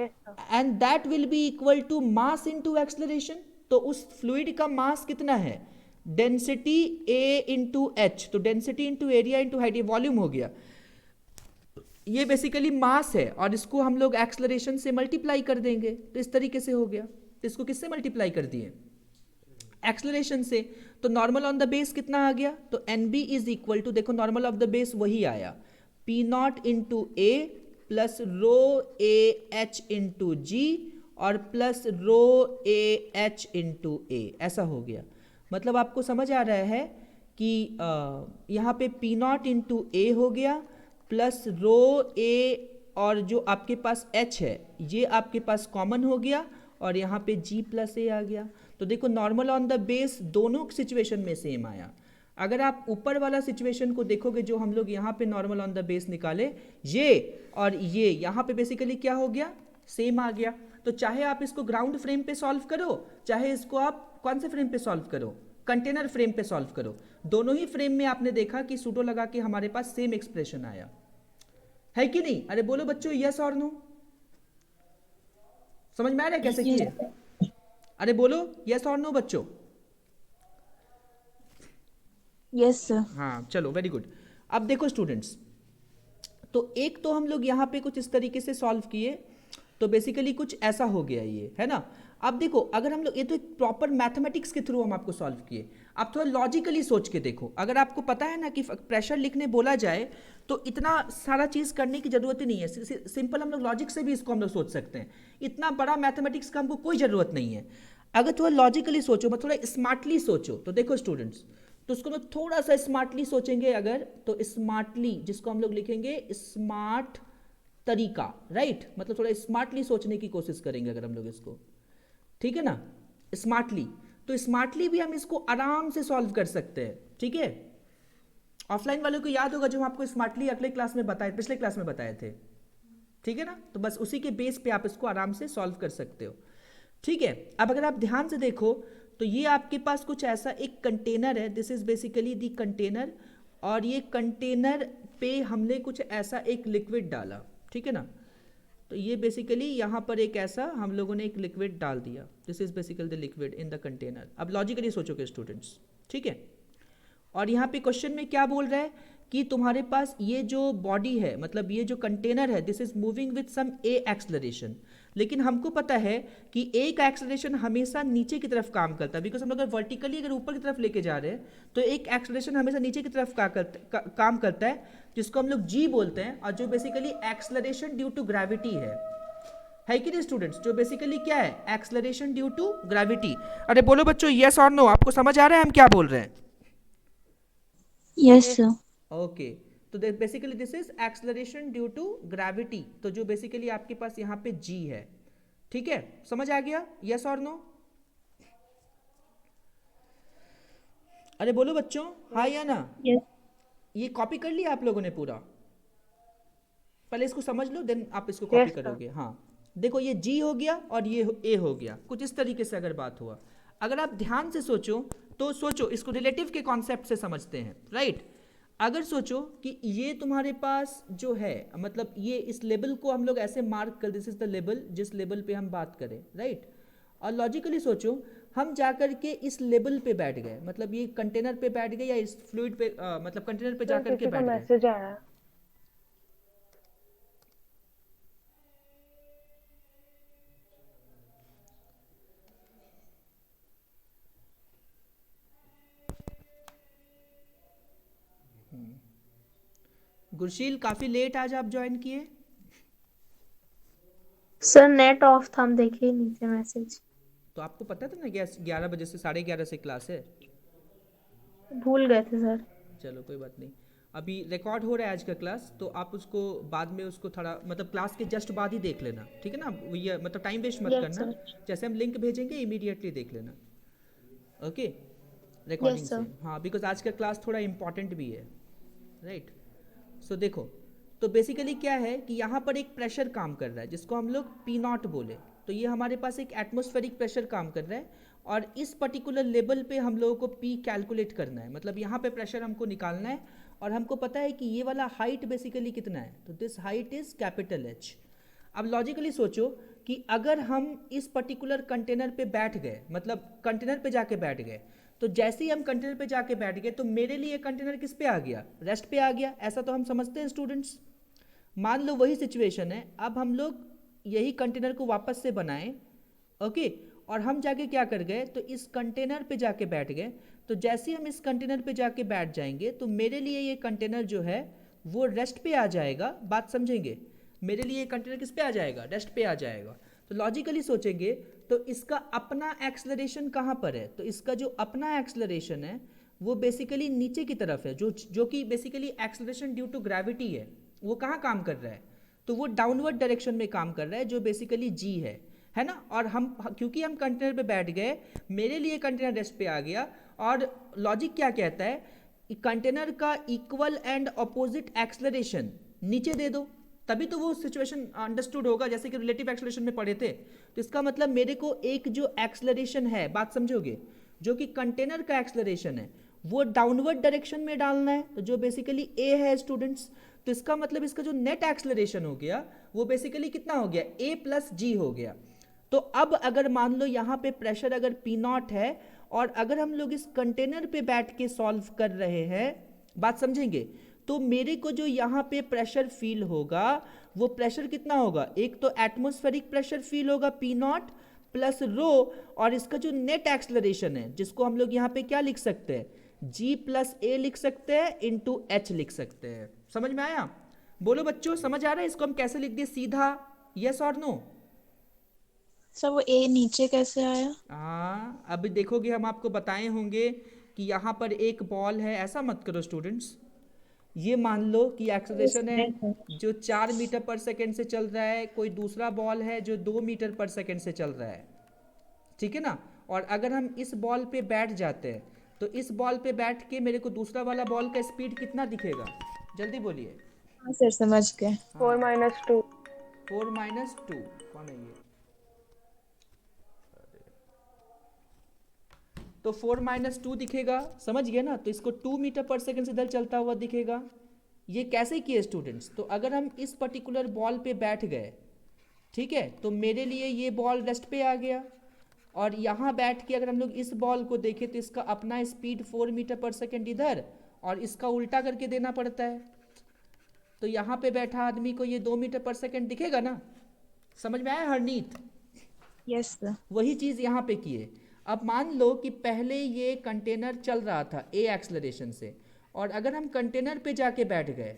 and that will be equal to mass into acceleration, तो उस फ्लूइड का मास कितना है डेंसिटी ए इंटू एच, तो density into area into height, ये वॉल्यूम हो गया, ये बेसिकली मास है और इसको हम लोग एक्सेलरेशन से मल्टीप्लाई कर देंगे, तो इस तरीके से हो गया, तो इसको किससे मल्टीप्लाई कर दिए एक्सेलरेशन से, तो नॉर्मल ऑन द बेस कितना आ गया, तो NB इज इक्वल टू, देखो नॉर्मल ऑफ द बेस वही आया P naught into A plus rho A H into G और plus rho A H into ए, ऐसा हो गया, मतलब आपको समझ आ रहा है कि यहाँ पे पी नॉट इंटू ए हो गया प्लस रो ए और जो आपके पास एच है ये आपके पास कॉमन हो गया और यहाँ पे जी प्लस ए आ गया। तो देखो नॉर्मल ऑन द बेस दोनों सिचुएशन में सेम आया। अगर आप ऊपर वाला सिचुएशन को देखोगे जो हम लोग यहाँ पे नॉर्मल ऑन द बेस निकाले ये और ये यहाँ पे बेसिकली क्या हो गया, सेम आ गया। तो चाहे आप इसको ग्राउंड फ्रेम पे सॉल्व करो चाहे इसको आप कौन से फ्रेम पे सॉल्व करो, कंटेनर फ्रेम पे सॉल्व करो, दोनों ही फ्रेम में आपने देखा कि सूडो लगा के हमारे पास सेम एक्सप्रेशन आया है कि नहीं। अरे बोलो बच्चों यस और नो, समझ में आ रहा है कैसे किए? अरे बोलो यस और नो बच्चों। Yes sir. हाँ चलो वेरी गुड। अब देखो स्टूडेंट्स, तो एक तो हम लोग यहाँ पे कुछ इस तरीके से सॉल्व किए तो बेसिकली कुछ ऐसा हो गया ये है ना। अब देखो अगर हम लोग ये तो प्रॉपर मैथमेटिक्स के थ्रू हम आपको सॉल्व किए, आप थोड़ा लॉजिकली सोच के देखो। अगर आपको पता है ना कि प्रेशर लिखने बोला जाए तो इतना सारा चीज़ करने की जरूरत ही नहीं है, सिंपल हम लोग लॉजिक से भी इसको हम लोग सोच सकते हैं। इतना बड़ा मैथमेटिक्स का हमको कोई ज़रूरत नहीं है। अगर थोड़ा लॉजिकली सोचो, मैं थोड़ा स्मार्टली सोचो तो देखो स्टूडेंट्स, तो उसको हम थोड़ा सा स्मार्टली सोचेंगे अगर, तो स्मार्टली जिसको हम लोग लिखेंगे स्मार्ट तरीका, राइट, मतलब थोड़ा स्मार्टली सोचने की कोशिश करेंगे अगर हम लोग इसको, ठीक है ना, स्मार्टली। तो स्मार्टली भी हम इसको आराम से सॉल्व कर सकते हैं, ठीक है। ऑफलाइन वालों को याद होगा जो हम आपको स्मार्टली अगले क्लास में बताए, पिछले क्लास में बताए थे, ठीक है ना। तो बस उसी के बेस पे आप इसको आराम से सॉल्व कर सकते हो, ठीक है। अब अगर आप ध्यान से देखो तो ये आपके पास कुछ ऐसा एक कंटेनर है, this is basically the container, और ये कंटेनर पे हमने कुछ ऐसा एक लिक्विड डाला, ठीक है ना। तो ये बेसिकली यहाँ पर एक ऐसा हम लोगों ने एक लिक्विड डाल दिया, this is basically the liquid in the container. अब लॉजिकली सोचोगे स्टूडेंट्स, ठीक है। और यहाँ पे क्वेश्चन में क्या बोल रहा है कि तुम्हारे पास ये जो बॉडी है, मतलब ये जो कंटेनर है, this is moving with some a acceleration, लेकिन हमको पता है कि ए का एक्सलरेशन हमेशा नीचे की तरफ काम करता है, बिकॉज हम लोग अगर वर्टिकली अगर ऊपर की तरफ लेके जा रहे हैं तो एक एक्सलरेशन हमेशा नीचे की तरफ काम करता है, जिसको हम लोग जी बोलते हैं, और जो basically acceleration due to gravity है कि नहीं स्टूडेंट्स, जो बेसिकली क्या है, एक्सलरेशन ड्यू टू ग्रेविटी। अरे बोलो बच्चों यस और नो, आपको समझ आ रहा है हम क्या बोल रहे हैं? Yes sir. ओके, तो basically this is acceleration due to gravity, तो जो बेसिकली आपके पास यहाँ पे g है, ठीक है, समझ आ गया, यस और नो? अरे बोलो बच्चों हाँ या ना। यस। ये कॉपी कर लिया आप लोगों ने पूरा? पहले इसको समझ लो देन आप इसको कॉपी Yes, sir. करोगे। हाँ देखो ये g हो गया और ये a हो गया, कुछ इस तरीके से अगर बात हुआ, अगर आप ध्यान से सोचो तो सोचो इसको रिलेटिव के कॉन्सेप्ट से समझते हैं, राइट। अगर सोचो कि ये तुम्हारे पास जो है, मतलब ये इस लेबल को हम लोग ऐसे मार्क कर, दिस इज द लेबल जिस लेबल पे हम बात करें, राइट। और लॉजिकली सोचो हम जाकर के इस लेबल पे बैठ गए, मतलब ये कंटेनर पे बैठ गए या इस फ्लूइड पे मतलब कंटेनर पे सर जाकर के किसी का बैठ गए। मैसेज आया है। गुरशील काफी लेट आज आप ज्वाइन किए? सर नेट ऑफ था, हम देखे ही नहीं थे मैसेज। तो आपको पता था ना 11 बजे से 11:30 से क्लास है। भूल गए थे सर। चलो कोई बात नहीं, अभी रिकॉर्ड हो रहा है आज का क्लास, तो आप उसको बाद में उसको थोड़ा मतलब क्लास के जस्ट बाद ही देख लेना, ठीक है ना। ये मतलब टाइम वेस्ट मत Yes, करना, sir. जैसे हम लिंक भेजेंगे इमीडिएटली देख लेना, ओके, रिकॉर्डिंग Yes, sir. से। हाँ बिकॉज आज का क्लास थोड़ा इंपॉर्टेंट भी है, राइट। सो देखो तो बेसिकली क्या है कि यहाँ पर एक प्रेशर काम कर रहा है जिसको हम लोग पी नॉट बोले, तो ये हमारे पास एक एटमॉस्फेरिक प्रेशर काम कर रहा है, और इस पर्टिकुलर लेवल पे हम लोगों को पी कैलकुलेट करना है, मतलब यहाँ पे प्रेशर हमको निकालना है, और हमको पता है कि ये वाला हाइट बेसिकली कितना है, तो this height is capital H. अब लॉजिकली सोचो कि अगर हम इस पर्टिकुलर कंटेनर पे बैठ गए, मतलब कंटेनर पे जाके बैठ गए, तो जैसे ही हम कंटेनर पे जाके बैठ गए तो मेरे लिए कंटेनर किस पे आ गया, रेस्ट पे आ गया, ऐसा तो हम समझते हैं स्टूडेंट्स। मान लो वही सिचुएशन है, अब हम लोग यही कंटेनर को वापस से बनाएं, ओके, और हम जाके क्या कर गए, तो इस कंटेनर पे जाके बैठ गए, तो जैसे ही हम इस कंटेनर पे जाके बैठ जाएंगे तो मेरे लिए ये कंटेनर जो है वो रेस्ट पे आ जाएगा, बात समझेंगे, मेरे लिए ये कंटेनर किस पे आ जाएगा, रेस्ट पे आ जाएगा। तो लॉजिकली सोचेंगे तो इसका अपना एक्सलरेशन कहाँ पर है, तो इसका जो अपना एक्सलरेशन है वो बेसिकली नीचे की तरफ है, जो कि basically acceleration due to gravity है, वो कहाँ काम कर रहा है, तो वो डाउनवर्ड डायरेक्शन में काम कर रहा है, जो बेसिकली जी है ना। और हम क्योंकि हम कंटेनर पे बैठ गए, मेरे लिए कंटेनर रेस्ट पे आ गया, और लॉजिक क्या कहता है, कंटेनर का इक्वल एंड अपोजिट एक्सेलरेशन नीचे दे दो, तभी तो वो सिचुएशन अंडरस्टूड होगा, जैसे कि रिलेटिव एक्सेलरेशन में पढ़े थे। तो इसका मतलब मेरे को एक जो एक्सेलरेशन है, बात समझोगे, जो कि कंटेनर का एक्सेलरेशन है, वो डाउनवर्ड डायरेक्शन में डालना है, तो जो बेसिकली ए है स्टूडेंट्स। तो इसका मतलब इसका जो नेट एक्सेलरेशन हो गया वो बेसिकली कितना हो गया, ए प्लस जी हो गया। तो अब अगर मान लो यहाँ पे प्रेशर अगर पी नॉट है, और अगर हम लोग इस कंटेनर पे बैठ के सॉल्व कर रहे हैं, बात समझेंगे, तो मेरे को जो यहाँ पे प्रेशर फील होगा वो प्रेशर कितना होगा, एक तो एटमॉस्फेरिक प्रेशर फील होगा पी नॉट प्लस रो, और इसका जो नेट एक्सेलरेशन है, जिसको हम लोग यहाँ पे क्या लिख सकते हैं, g प्लस ए लिख सकते हैं इंटू एच लिख सकते हैं। समझ में आया? बोलो बच्चों, समझ आ रहा है? इसको हम कैसे लिख दिए सीधा, यस और नो? सर वो ए नीचे कैसे आया? हाँ, अभी देखोगे हम आपको बताए होंगे कि यहाँ पर एक बॉल है, ऐसा मत करो स्टूडेंट्स। ये मान लो कि एक्सेलरेशन है जो 4 मीटर पर सेकेंड से चल रहा है, कोई दूसरा बॉल है जो 2 मीटर पर सेकेंड से चल रहा है, ठीक है ना। और अगर हम इस बॉल पे बैठ जाते हैं, तो इस बॉल पे बैठ के मेरे को दूसरा वाला बॉल का स्पीड कितना दिखेगा, जल्दी बोलिए। हाँ सर समझ गए। 4 - 2। 4 - 2 कौन है ये, तो 4 - 2 दिखेगा, समझ गए ना। तो इसको 2 मीटर पर सेकेंड से इधर चलता हुआ दिखेगा। ये कैसे किए स्टूडेंट्स, तो अगर हम इस पर्टिकुलर बॉल पे बैठ गए, ठीक है, तो मेरे लिए ये बॉल रेस्ट पे आ गया, और यहाँ बैठ के अगर हम लोग इस बॉल को देखें तो इसका अपना स्पीड 4 मीटर पर सेकेंड इधर, और इसका उल्टा करके देना पड़ता है, तो यहाँ पे बैठा आदमी को ये 2 मीटर पर सेकेंड दिखेगा ना। समझ में आया हरनीत? Yes sir. वही चीज़ यहाँ पे किए। अब मान लो कि पहले ये कंटेनर चल रहा था ए एक्सेलरेशन से, और अगर हम कंटेनर पे जाके बैठ गए,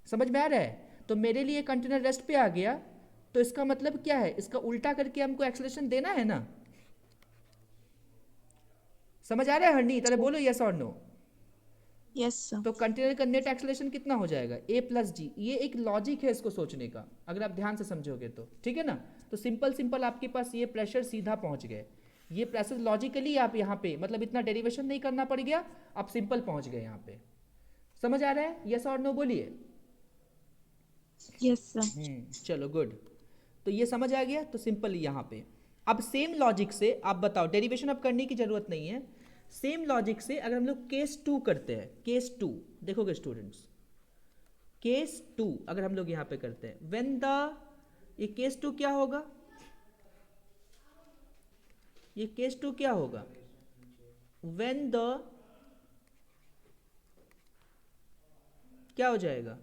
समझ में आ रहा है, तो मेरे लिए कंटेनर रेस्ट पे आ गया, तो इसका मतलब क्या है, इसका उल्टा करके हमको एक्सेलरेशन देना है ना। समझ आ रहा है हरनीत? अरे बोलो यस और नो। Yes sir. तो कंटेनर का नेट एक्सेलरेशन कितना हो जाएगा, ए प्लस जी। ये एक लॉजिक है इसको सोचने का, अगर आप ध्यान से समझोगे तो, ठीक है ना। तो सिंपल सिंपल आपके पास ये प्रेशर सीधा पहुंच गए, ये प्रेशर लॉजिकली आप यहाँ पे मतलब इतना डेरिवेशन नहीं करना पड़ गया, आप सिंपल पहुंच गए यहाँ पे। समझ आ रहा है? यस और नो बोलिए। Yes sir. चलो गुड। तो ये समझ आ गया, तो सिंपल यहाँ पे अब सेम लॉजिक से आप बताओ, डेरिवेशन अब करने की जरूरत नहीं है। सेम लॉजिक से अगर हम लोग केस 2 करते हैं, केस 2 देखोगे स्टूडेंट्स, केस 2 अगर हम लोग यहाँ पे करते हैं, व्हेन द, ये केस 2 क्या होगा, ये केस 2 क्या होगा, व्हेन द, क्या हो जाएगा,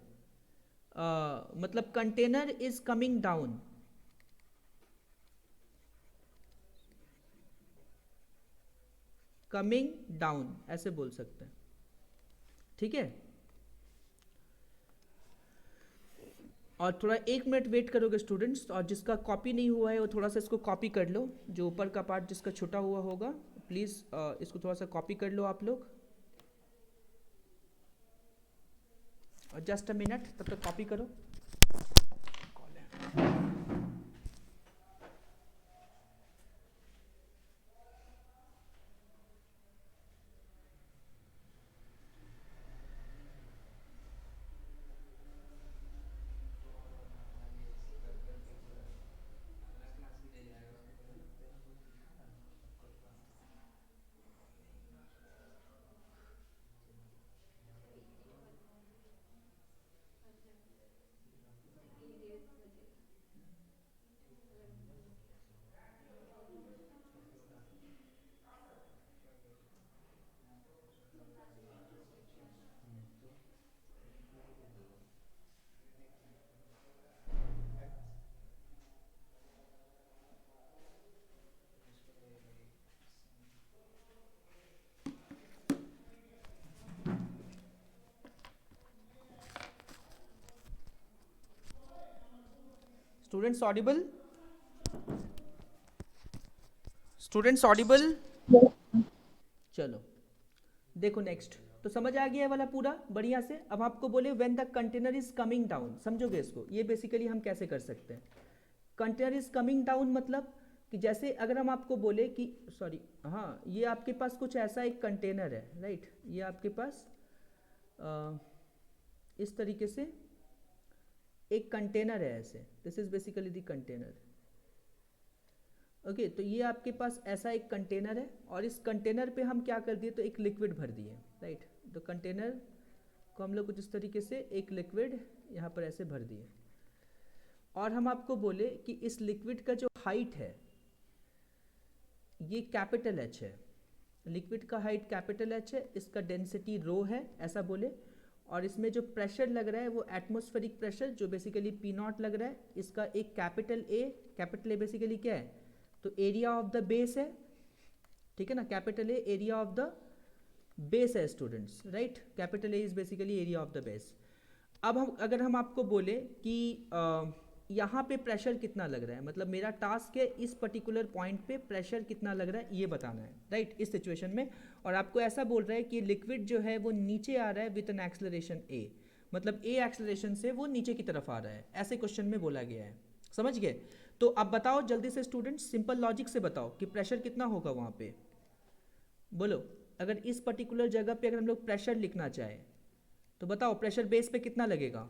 मतलब container is coming down, coming down ऐसे बोल सकते हैं, ठीक है। और थोड़ा 1 मिनट वेट करोगे स्टूडेंट्स, और जिसका कॉपी नहीं हुआ है वो थोड़ा सा इसको कॉपी कर लो, जो ऊपर का पार्ट जिसका छुटा हुआ होगा प्लीज़ इसको थोड़ा सा कॉपी कर लो आप लोग, और जस्ट अ मिनट तब तक कॉपी करो। स्टूडेंट्स ऑडिबल, स्टूडेंट्स ऑडिबल, चलो देखो नेक्स्ट, तो समझ आ गया है वाला पूरा बढ़िया से। अब आपको बोले when the container is coming down, समझोगे इसको? ये बेसिकली हम कैसे कर सकते हैं? कंटेनर इज कमिंग डाउन मतलब कि जैसे अगर हम आपको बोले कि सॉरी, हाँ, ये आपके पास कुछ ऐसा एक कंटेनर है, राइट? ये आपके पास इस तरीके से एक कंटेनर है ऐसे, this is basically the container. Okay, तो ये आपके पास ऐसा एक कंटेनर है और इस कंटेनर पे हम क्या कर दिए, तो एक लिक्विड भर दिए, राइट? तो कंटेनर को हम लोग कुछ इस तरीके से एक लिक्विड यहाँ पर ऐसे भर दिए और हम आपको बोले कि इस लिक्विड का जो हाइट है ये कैपिटल एच है, लिक्विड का हाइट कैपिटल एच है, इसका डेंसिटी रो है ऐसा बोले, और इसमें जो प्रेशर लग रहा है वो एटमॉस्फेरिक प्रेशर जो बेसिकली पी नॉट लग रहा है, इसका एक कैपिटल ए बेसिकली क्या है, तो एरिया ऑफ द बेस है, ठीक है ना? Capital A area of the base है students, right? Capital A is basically area of the base. अब हम अगर हम आपको बोले कि यहाँ पे प्रेशर कितना लग रहा है, मतलब मेरा टास्क है इस पर्टिकुलर पॉइंट पे प्रेशर कितना लग रहा है ये बताना है, राइट? इस सिचुएशन में, और आपको ऐसा बोल रहा है कि लिक्विड जो है वो नीचे आ रहा है विद एन एक्सेलरेशन ए, मतलब ए एक्सेलरेशन से वो नीचे की तरफ आ रहा है, ऐसे क्वेश्चन में बोला गया है, समझ गए? तो अब बताओ जल्दी से स्टूडेंट्स, सिंपल लॉजिक से बताओ कि प्रेशर कितना होगा वहाँ पे, बोलो। अगर इस पर्टिकुलर जगह पे अगर हम लोग प्रेशर लिखना चाहें तो बताओ प्रेशर बेस पे कितना लगेगा,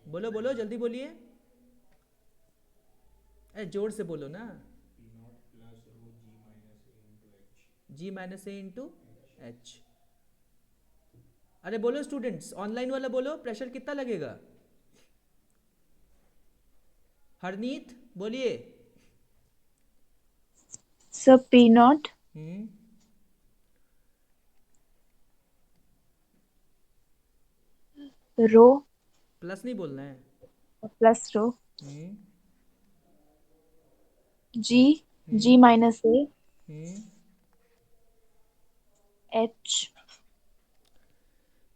बोलो बोलो जल्दी बोलिए, अरे जोर से बोलो ना। जी माइनस ए इंटू एच। अरे बोलो स्टूडेंट्स, ऑनलाइन वाला बोलो, प्रेशर कितना लगेगा? हरनीत बोलिए। Sir P naught rho plus नहीं बोलना है। Plus rho hmm G minus A hmm H.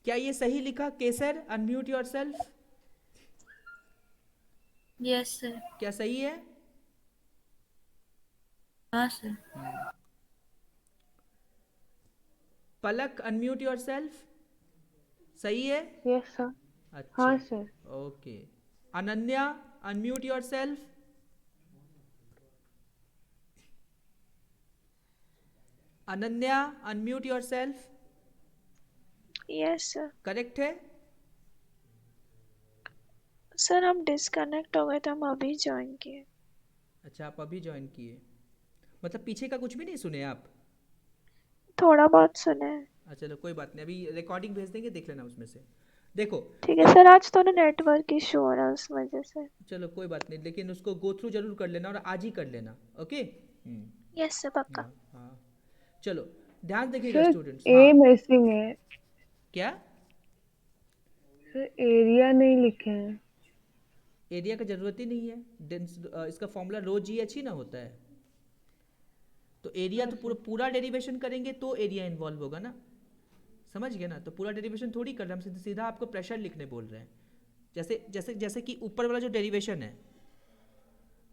क्या ये सही लिखा? Kesar unmute yourself. Yes sir. क्या सही है? हाँ सर। पलक अनम्यूट योरसेल्फ। सही है? Yes sir. अच्छा, हाँ sir. Okay. Ananya unmute yourself. Ananya unmute yourself. Yes sir. Correct है? सर हम डिस्कनेक्ट हो गए थे, हम अभी ज्वाइन किए। अच्छा, आप अभी ज्वाइन किए, मतलब पीछे का कुछ भी नहीं सुने आप? थोड़ा बहुत सुने हैं। अच्छा चलो कोई बात नहीं, अभी रिकॉर्डिंग भेज देंगे, देख लेना उसमें से। देखो ठीक है सर, आज तो ना नेटवर्क इशू हो रहा है उस वजह से। चलो कोई बात नहीं, लेकिन उसको गो थ्रू जरूर कर लेना और आज ही कर लेना, ओके? यस सर पक्का। हाँ हाँ, चलो ध्यान देखिएगा सर स्टूडेंट्स। ए हाँ, मिसिंग है। क्या? सर एरिया नहीं लिखे हैं। एरिया का जरूरत ही नहीं है, इसका फॉर्मूला रो जी एच ही ना होता है, तो एरिया तो पूरा डेरिवेशन करेंगे तो एरिया इन्वॉल्व होगा ना, समझ गए ना? तो पूरा डेरिवेशन थोड़ी कर रहे हैं हम, सीधा आपको प्रेशर लिखने बोल रहे हैं। जैसे जैसे जैसे कि ऊपर वाला जो डेरिवेशन है,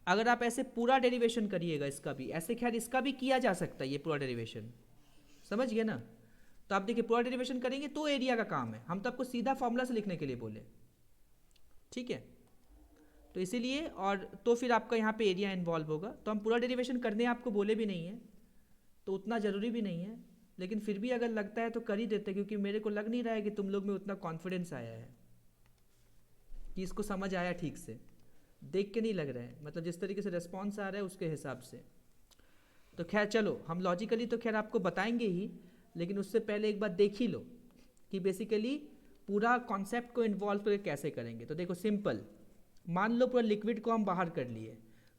अगर आप ऐसे पूरा डेरिवेशन करिएगा, इसका भी ऐसे, खैर इसका भी किया जा सकता है ये पूरा डेरिवेशन, समझ गए ना? तो आप देखिए पूरा डेरिवेशन करेंगे तो एरिया का काम है, हम तो आपको सीधा फॉर्मूला से लिखने के लिए बोले, ठीक है? तो इसीलिए, और तो फिर आपका यहाँ पे एरिया इन्वॉल्व होगा, तो हम पूरा डेरिवेशन करने आपको बोले भी नहीं है, तो उतना ज़रूरी भी नहीं है, लेकिन फिर भी अगर लगता है तो कर ही देते, क्योंकि मेरे को लग नहीं रहा है कि तुम लोग में उतना कॉन्फिडेंस आया है कि इसको समझ आया ठीक से, देख के नहीं लग रहा है, मतलब जिस तरीके से रिस्पॉन्स आ रहा है उसके हिसाब से। तो खैर चलो, हम लॉजिकली तो खैर आपको बताएंगे ही, लेकिन उससे पहले एक बात देख ही लो कि बेसिकली पूरा कॉन्सेप्ट को इन्वॉल्व करके कैसे करेंगे। तो देखो सिंपल, मान लो पूरा लिक्विड को हम बाहर कर लिए,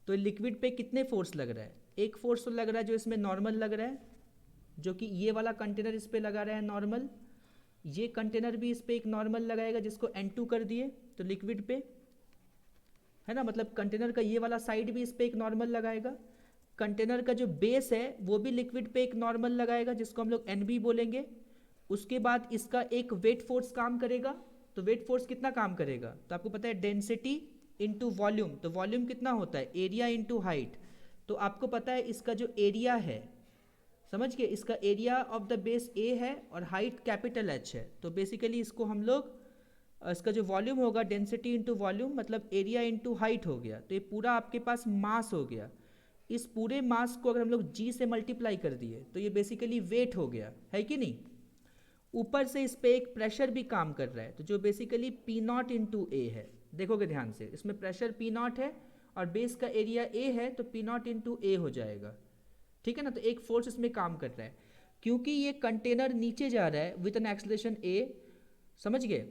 तो लिक्विड पे कितने फोर्स लग रहा है? एक फोर्स तो लग रहा है जो इसमें नॉर्मल लग रहा है, जो कि ये वाला कंटेनर इस पे लगा रहा है नॉर्मल, ये कंटेनर भी इस पे एक नॉर्मल लगाएगा जिसको N2 कर दिए, तो लिक्विड पे है ना, मतलब कंटेनर का ये वाला साइड भी इस पे एक नॉर्मल लगाएगा, कंटेनर का जो बेस है वो भी लिक्विड पे एक नॉर्मल लगाएगा जिसको हम लोग NB बोलेंगे। उसके बाद इसका एक वेट फोर्स काम करेगा, तो वेट फोर्स कितना काम करेगा? तो आपको पता है डेंसिटी इंटू वॉल्यूम, तो वॉल्यूम कितना होता है? Area into height. तो आपको पता है इसका जो एरिया है समझ गए, इसका एरिया ऑफ द बेस ए है और हाइट कैपिटल एच है, तो बेसिकली इसको हम लोग इसका जो वॉल्यूम होगा डेंसिटी इंटू वॉल्यूम मतलब एरिया इंटू हाइट हो गया, तो ये पूरा आपके पास मास हो गया। इस पूरे मास को अगर हम लोग जी से मल्टीप्लाई कर दिए तो ये बेसिकली वेट हो गया, है कि नहीं। ऊपर से इस पर एक प्रेशर भी काम कर रहा है, तो जो बेसिकली पी नॉट इंटू ए है, देखोगे ध्यान से, इसमें प्रेशर पी नॉट है और बेस का एरिया ए है, तो पी नॉट इंटू ए हो जाएगा, ठीक है ना। तो एक फोर्स इसमें काम कर रहा है, क्योंकि ये कंटेनर नीचे जा रहा है विद एन एक्सेलरेशन ए, समझ गए,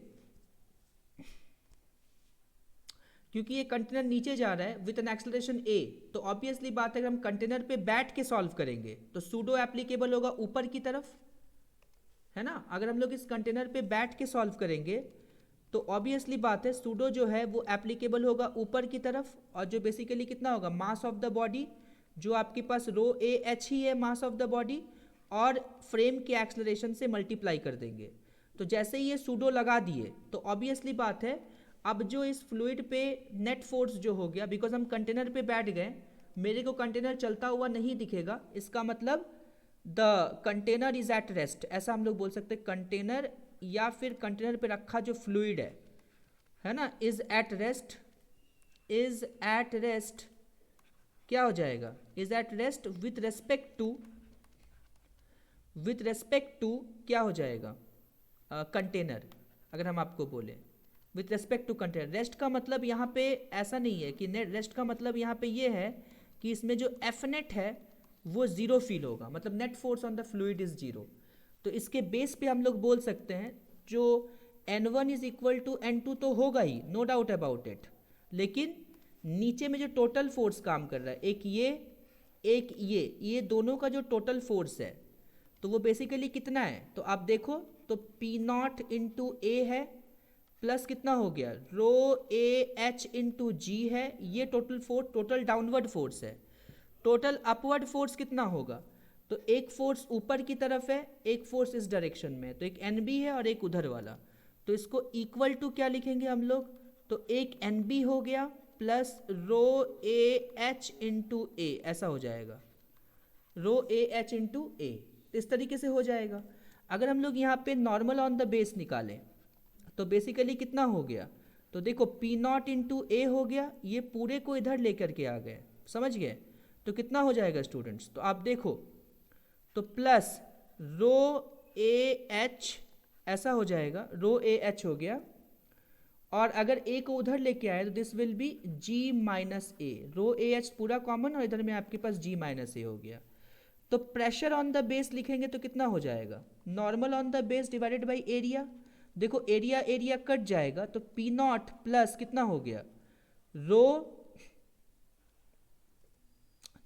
क्योंकि ये कंटेनर नीचे जा रहा है विद एन एक्सेलरेशन ए, तो ऑब्वियसली बात है अगर हम कंटेनर पे बैठ के सॉल्व करेंगे तो सूडो एप्लीकेबल होगा ऊपर की तरफ, है ना। अगर हम लोग इस कंटेनर पे बैठ के सॉल्व करेंगे तो ऑब्वियसली बात है सूडो जो है वो एप्लीकेबल होगा ऊपर की तरफ, और जो बेसिकली कितना होगा, मास ऑफ द बॉडी, जो आपके पास रो ए एच ही है मास ऑफ द बॉडी, और फ्रेम के एक्सेलरेशन से मल्टीप्लाई कर देंगे। तो जैसे ही ये सूडो लगा दिए तो ऑब्वियसली बात है अब जो इस फ्लूइड पे नेट फोर्स जो हो गया, बिकॉज हम कंटेनर पे बैठ गए, मेरे को कंटेनर चलता हुआ नहीं दिखेगा, इसका मतलब the container is at rest, ऐसा हम लोग बोल सकते हैं। कंटेनर या फिर कंटेनर पे रखा जो फ्लूइड है ना, is at rest, is at rest क्या हो जाएगा, is at rest with respect to क्या हो जाएगा, कंटेनर। अगर हम आपको बोले with respect to container, rest का मतलब यहाँ पे ऐसा नहीं है कि नेट, रेस्ट का मतलब यहाँ पे ये है कि इसमें जो एफ नेट है वो जीरो फील होगा, मतलब net force on the fluid is zero. तो इसके बेस पे हम लोग बोल सकते हैं जो N1 is equal to N2 तो होगा ही, नो डाउट अबाउट इट, लेकिन नीचे में जो टोटल फोर्स काम कर रहा है, एक ये दोनों का जो टोटल फोर्स है तो वो बेसिकली कितना है, तो आप देखो तो P नॉट इंटू ए है प्लस कितना हो गया, रो ए एच इंटू जी है, ये total force, total downward force है। टोटल अपवर्ड फोर्स कितना होगा, तो एक फोर्स ऊपर की तरफ है, एक फोर्स इस डायरेक्शन में है, तो एक एन बी है और एक उधर वाला, तो इसको इक्वल टू क्या लिखेंगे हम लोग, तो एक एन बी हो गया plus rho A H into ए, ऐसा हो जाएगा, रो ए एच इंटू ए, इस तरीके से हो जाएगा। अगर हम लोग यहाँ पे नॉर्मल ऑन द बेस निकालें तो बेसिकली कितना हो गया, तो देखो पी नॉट इंटू ए हो गया, ये पूरे को इधर लेकर के आ गए, समझ गए, तो कितना हो जाएगा स्टूडेंट्स, तो आप देखो तो प्लस रो ए एच ऐसा हो जाएगा, रो ए एच हो गया, और अगर ए को उधर लेके आए तो this will be G minus A, rho A H पूरा कॉमन और इधर में आपके पास जी माइनस ए हो गया। तो प्रेशर ऑन द बेस लिखेंगे तो कितना हो जाएगा, normal on the base divided by area, देखो एरिया कट जाएगा तो पी नॉट प्लस कितना हो गया, रो,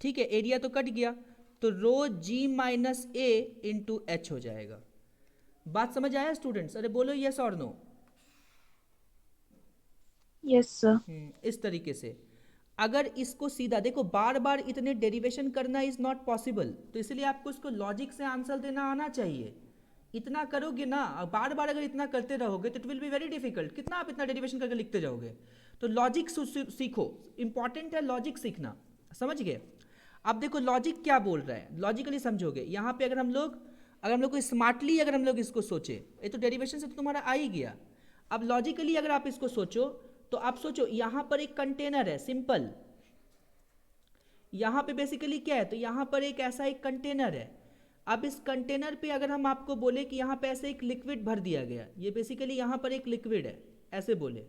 ठीक है एरिया तो कट गया, तो रो जी माइनस ए इंटू एच हो जाएगा। बात समझ आया स्टूडेंट्स, अरे बोलो यस और नो। Yes sir. इस तरीके से अगर इसको सीधा देखो, बार बार इतने डेरिवेशन करना इज नॉट पॉसिबल, तो इसलिए आपको इसको लॉजिक से आंसर देना आना चाहिए। इतना करोगे ना, बार बार अगर इतना करते रहोगे तो it will be very difficult, कितना आप इतना डेरिवेशन करके लिखते जाओगे। तो लॉजिक सीखो, इंपॉर्टेंट है लॉजिक सीखना, समझ गए। अब देखो लॉजिक क्या बोल रहा है, लॉजिकली समझोगे। यहाँ पे अगर हम लोग को स्मार्टली अगर हम लोग इसको सोचे, ये तो डेरिवेशन से तो तुम्हारा आ ही गया। अब लॉजिकली अगर आप इसको सोचो तो आप सोचो यहाँ पर एक कंटेनर है सिंपल, यहाँ पे बेसिकली क्या है, तो यहाँ पर एक ऐसा एक कंटेनर है। अब इस कंटेनर पे अगर हम आपको बोले कि यहाँ पे ऐसे एक लिक्विड भर दिया गया, ये बेसिकली यहाँ पर एक लिक्विड है, ऐसे बोले,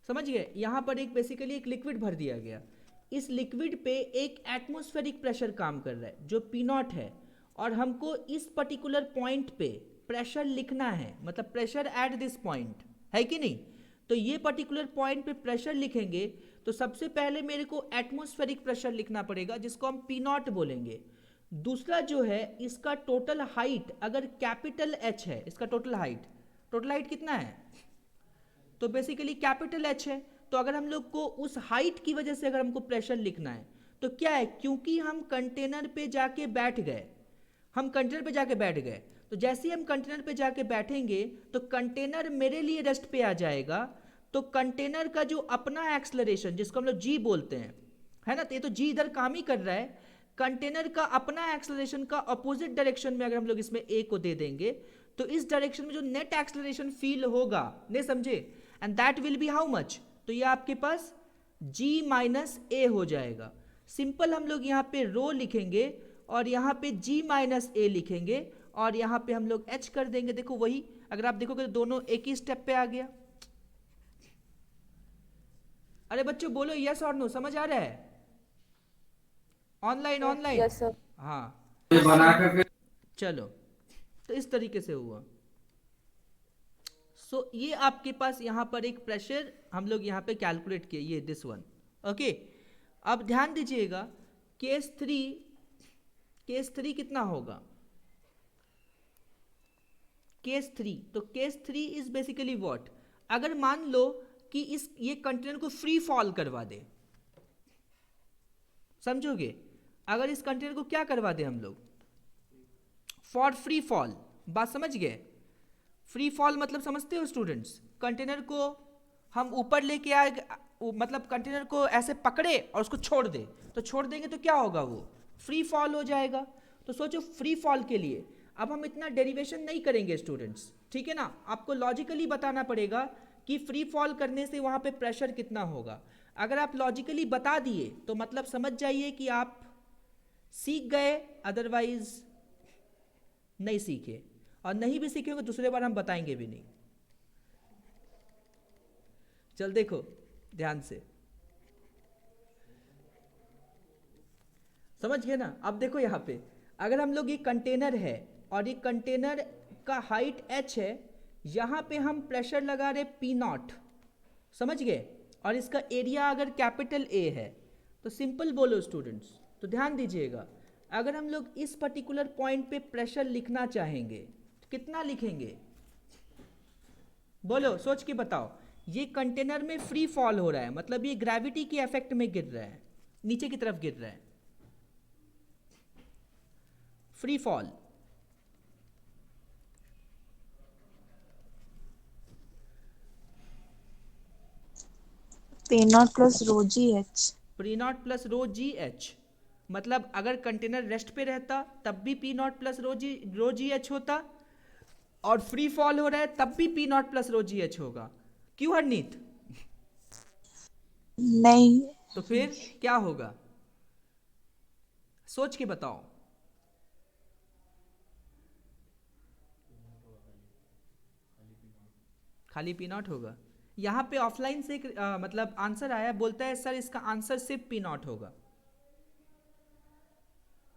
समझ गए, यहाँ पर एक बेसिकली एक लिक्विड भर दिया गया। इस लिक्विड पे एक एटमॉस्फेरिक प्रेशर काम कर रहा है जो पी नॉट है, और हमको इस पर्टिकुलर पॉइंट पे प्रेशर लिखना है, मतलब प्रेशर एट दिस पॉइंट, है कि नहीं। तो ये पर्टिकुलर पॉइंट पे प्रेशर लिखेंगे तो सबसे पहले मेरे को एटमॉस्फेरिक प्रेशर लिखना पड़ेगा जिसको हम पी नॉट बोलेंगे। दूसरा जो है इसका टोटल हाइट अगर कैपिटल एच है, इसका टोटल हाइट कितना है, तो बेसिकली कैपिटल एच है। तो अगर हम लोग को उस हाइट की वजह से अगर हमको प्रेशर लिखना है तो क्या है, क्योंकि हम कंटेनर पे जाके बैठ गए, तो जैसे ही हम कंटेनर पे जाके बैठेंगे तो कंटेनर मेरे लिए रेस्ट पे आ जाएगा। तो कंटेनर का जो अपना एक्सलरेशन जिसको हम लोग जी बोलते हैं, है ना, तो ये तो जी इधर काम ही कर रहा है। कंटेनर का अपना एक्सेलरेशन का अपोजिट डायरेक्शन में अगर हम लोग इसमें ए को दे देंगे तो इस डायरेक्शन में जो नेट एक्सेलरेशन फील होगा, नहीं समझे, and that will B how much, तो ये आपके पास g माइनस ए हो जाएगा। सिंपल हम लोग यहाँ पे रो लिखेंगे और यहाँ पे g माइनस ए लिखेंगे और यहाँ पे हम लोग h कर देंगे। देखो वही, अगर आप देखोगे तो दोनों एक ही स्टेप पे आ गया। अरे बच्चों बोलो यस और नो, समझ आ रहा है? Online online yes sir. हाँ चलो, तो इस तरीके से हुआ। सो ये आपके पास यहाँ पर एक प्रेशर हम लोग यहाँ पे कैलकुलेट किए, ये दिस वन। ओके, अब ध्यान दीजिएगा केस थ्री कितना होगा? केस थ्री, तो case three is basically what, अगर मान लो कि ये कंटेनर को फ्री फॉल करवा दे, समझोगे? अगर इस कंटेनर को क्या करवा दे हम लोग, फॉर फ्री फॉल, बात समझ गए? फ्री फॉल मतलब समझते हो स्टूडेंट्स? कंटेनर को हम ऊपर लेके आए, मतलब कंटेनर को ऐसे पकड़े और उसको छोड़ दे, तो छोड़ देंगे तो क्या होगा, वो फ्री फॉल हो जाएगा। तो सोचो फ्री फॉल के लिए अब हम इतना डेरिवेशन नहीं करेंगे स्टूडेंट्स, ठीक है ना, आपको लॉजिकली बताना पड़ेगा कि फ्री फॉल करने से वहाँ पे प्रेशर कितना होगा। अगर आप लॉजिकली बता दिए तो मतलब समझ जाइए कि आप सीख गए, अदरवाइज नहीं सीखे, और नहीं भी सीखे तो दूसरे बार हम बताएंगे भी नहीं। चल देखो ध्यान से, समझ गए ना? अब देखो यहाँ पे अगर हम लोग ये कंटेनर है और ये कंटेनर का हाइट h है, यहाँ पे हम प्रेशर लगा रहे P नॉट, समझ गए, और इसका एरिया अगर कैपिटल A है, तो सिंपल बोलो स्टूडेंट्स, तो ध्यान दीजिएगा, अगर हम लोग इस पर्टिकुलर पॉइंट पे प्रेशर लिखना चाहेंगे तो कितना लिखेंगे? बोलो सोच के बताओ। ये कंटेनर में फ्री फॉल हो रहा है, मतलब ये ग्रेविटी के इफेक्ट में गिर रहा है, नीचे की तरफ गिर रहा है, free fall. P naught plus rho g h. P naught plus rho G H, मतलब अगर कंटेनर रेस्ट पे रहता तब भी P naught plus rho G H होता, और फ्री फॉल हो रहा है तब भी P naught plus rho G H होगा। क्यों हरनीत? नहीं, तो फिर क्या होगा, सोच के बताओ। खाली P नॉट होगा। यहाँ पे ऑफलाइन से एक मतलब आंसर आया, बोलता है सर इसका आंसर सिर्फ P नॉट होगा।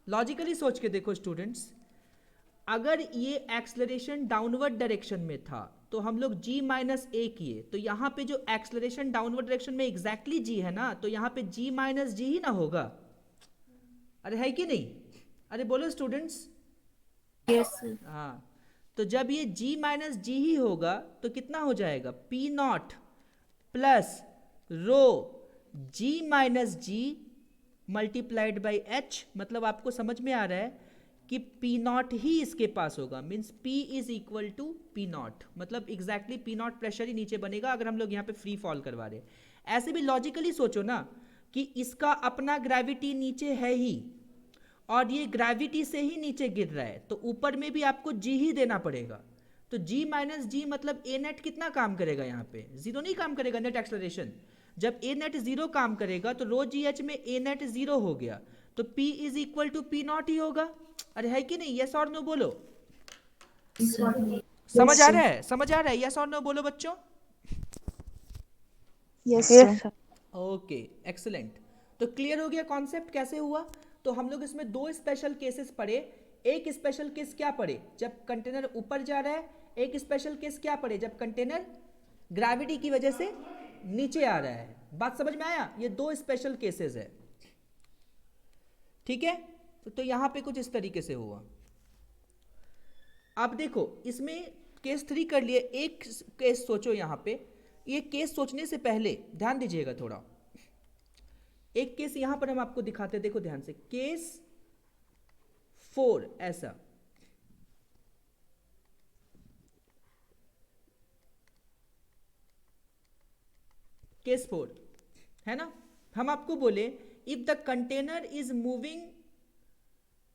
लॉजिकली सोच के देखो स्टूडेंट्स, अगर ये एक्सलरेशन डाउनवर्ड डायरेक्शन में था तो हम लोग g माइनस ए किए, तो यहाँ पे जो एक्सलरेशन डाउनवर्ड डायरेक्शन में एग्जैक्टली g है ना, तो यहाँ पे g माइनस जी ही ना होगा। अरे है कि नहीं? अरे बोलो स्टूडेंट्स। Yes sir. हाँ, तो जब ये g माइनस जी ही होगा तो कितना हो जाएगा, P naught plus rho g minus G multiplied by h, मतलब आपको समझ में आ रहा है कि P नॉट ही इसके पास होगा, means P is equal to P naught, मतलब एग्जैक्टली P नॉट प्रेशर ही नीचे बनेगा अगर हम लोग यहाँ पे फ्री फॉल करवा रहे। ऐसे भी लॉजिकली सोचो ना कि इसका अपना ग्रेविटी नीचे है ही, और ये ग्रेविटी से ही नीचे गिर रहा है, तो ऊपर में भी आपको g ही देना पड़ेगा। तो g माइनस जी मतलब a नेट कितना काम करेगा, यहाँ पे जीरो नहीं काम करेगा नेट एक्सलरेशन। जब a नेट जीरो काम करेगा तो रो जी एच में a नेट जीरो हो गया, तो p is equal to P naught ही होगा। अरे है कि नहीं? यस और नो बोलो। समझ आ रहा है? समझ आ रहा है? यस और नो बोलो बच्चों। yes yes sir. Sir. Okay excellent, तो क्लियर हो गया कॉन्सेप्ट कैसे हुआ। तो हम लोग इसमें दो स्पेशल केसेस पढ़े। एक स्पेशल केस क्या पढ़े, जब कंटेनर ऊपर जा रहा है। एक स्पेशल केस क्या पढ़े, जब कंटेनर ग्रेविटी की वजह से नीचे आ रहा है। बात समझ में आया? ये दो स्पेशल केसेस है, ठीक है। तो यहाँ पे कुछ इस तरीके से हुआ। अब देखो इसमें केस 3 कर लिए, एक केस सोचो यहाँ पे। ये केस सोचने से पहले ध्यान दीजिएगा थोड़ा, एक केस यहां पर हम आपको दिखाते हैं, देखो ध्यान से। केस 4 ऐसा, केस 4 है ना, हम आपको बोले if the container is moving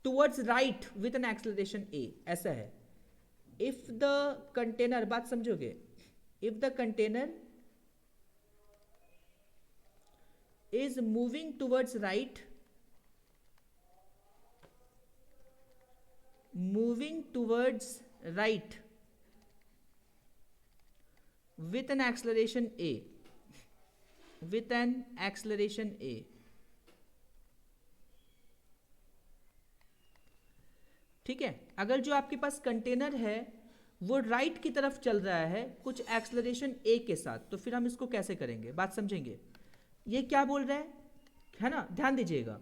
towards right with an acceleration a, ऐसा है. इफ द कंटेनर, बात समझोगे, if the container is moving towards right with an acceleration a, ठीक है. अगर जो आपके पास कंटेनर है वो राइट की तरफ चल रहा है कुछ एक्सेलरेशन a के साथ, तो फिर हम इसको कैसे करेंगे, बात समझेंगे. ये क्या बोल रहा है ना, ध्यान दीजिएगा.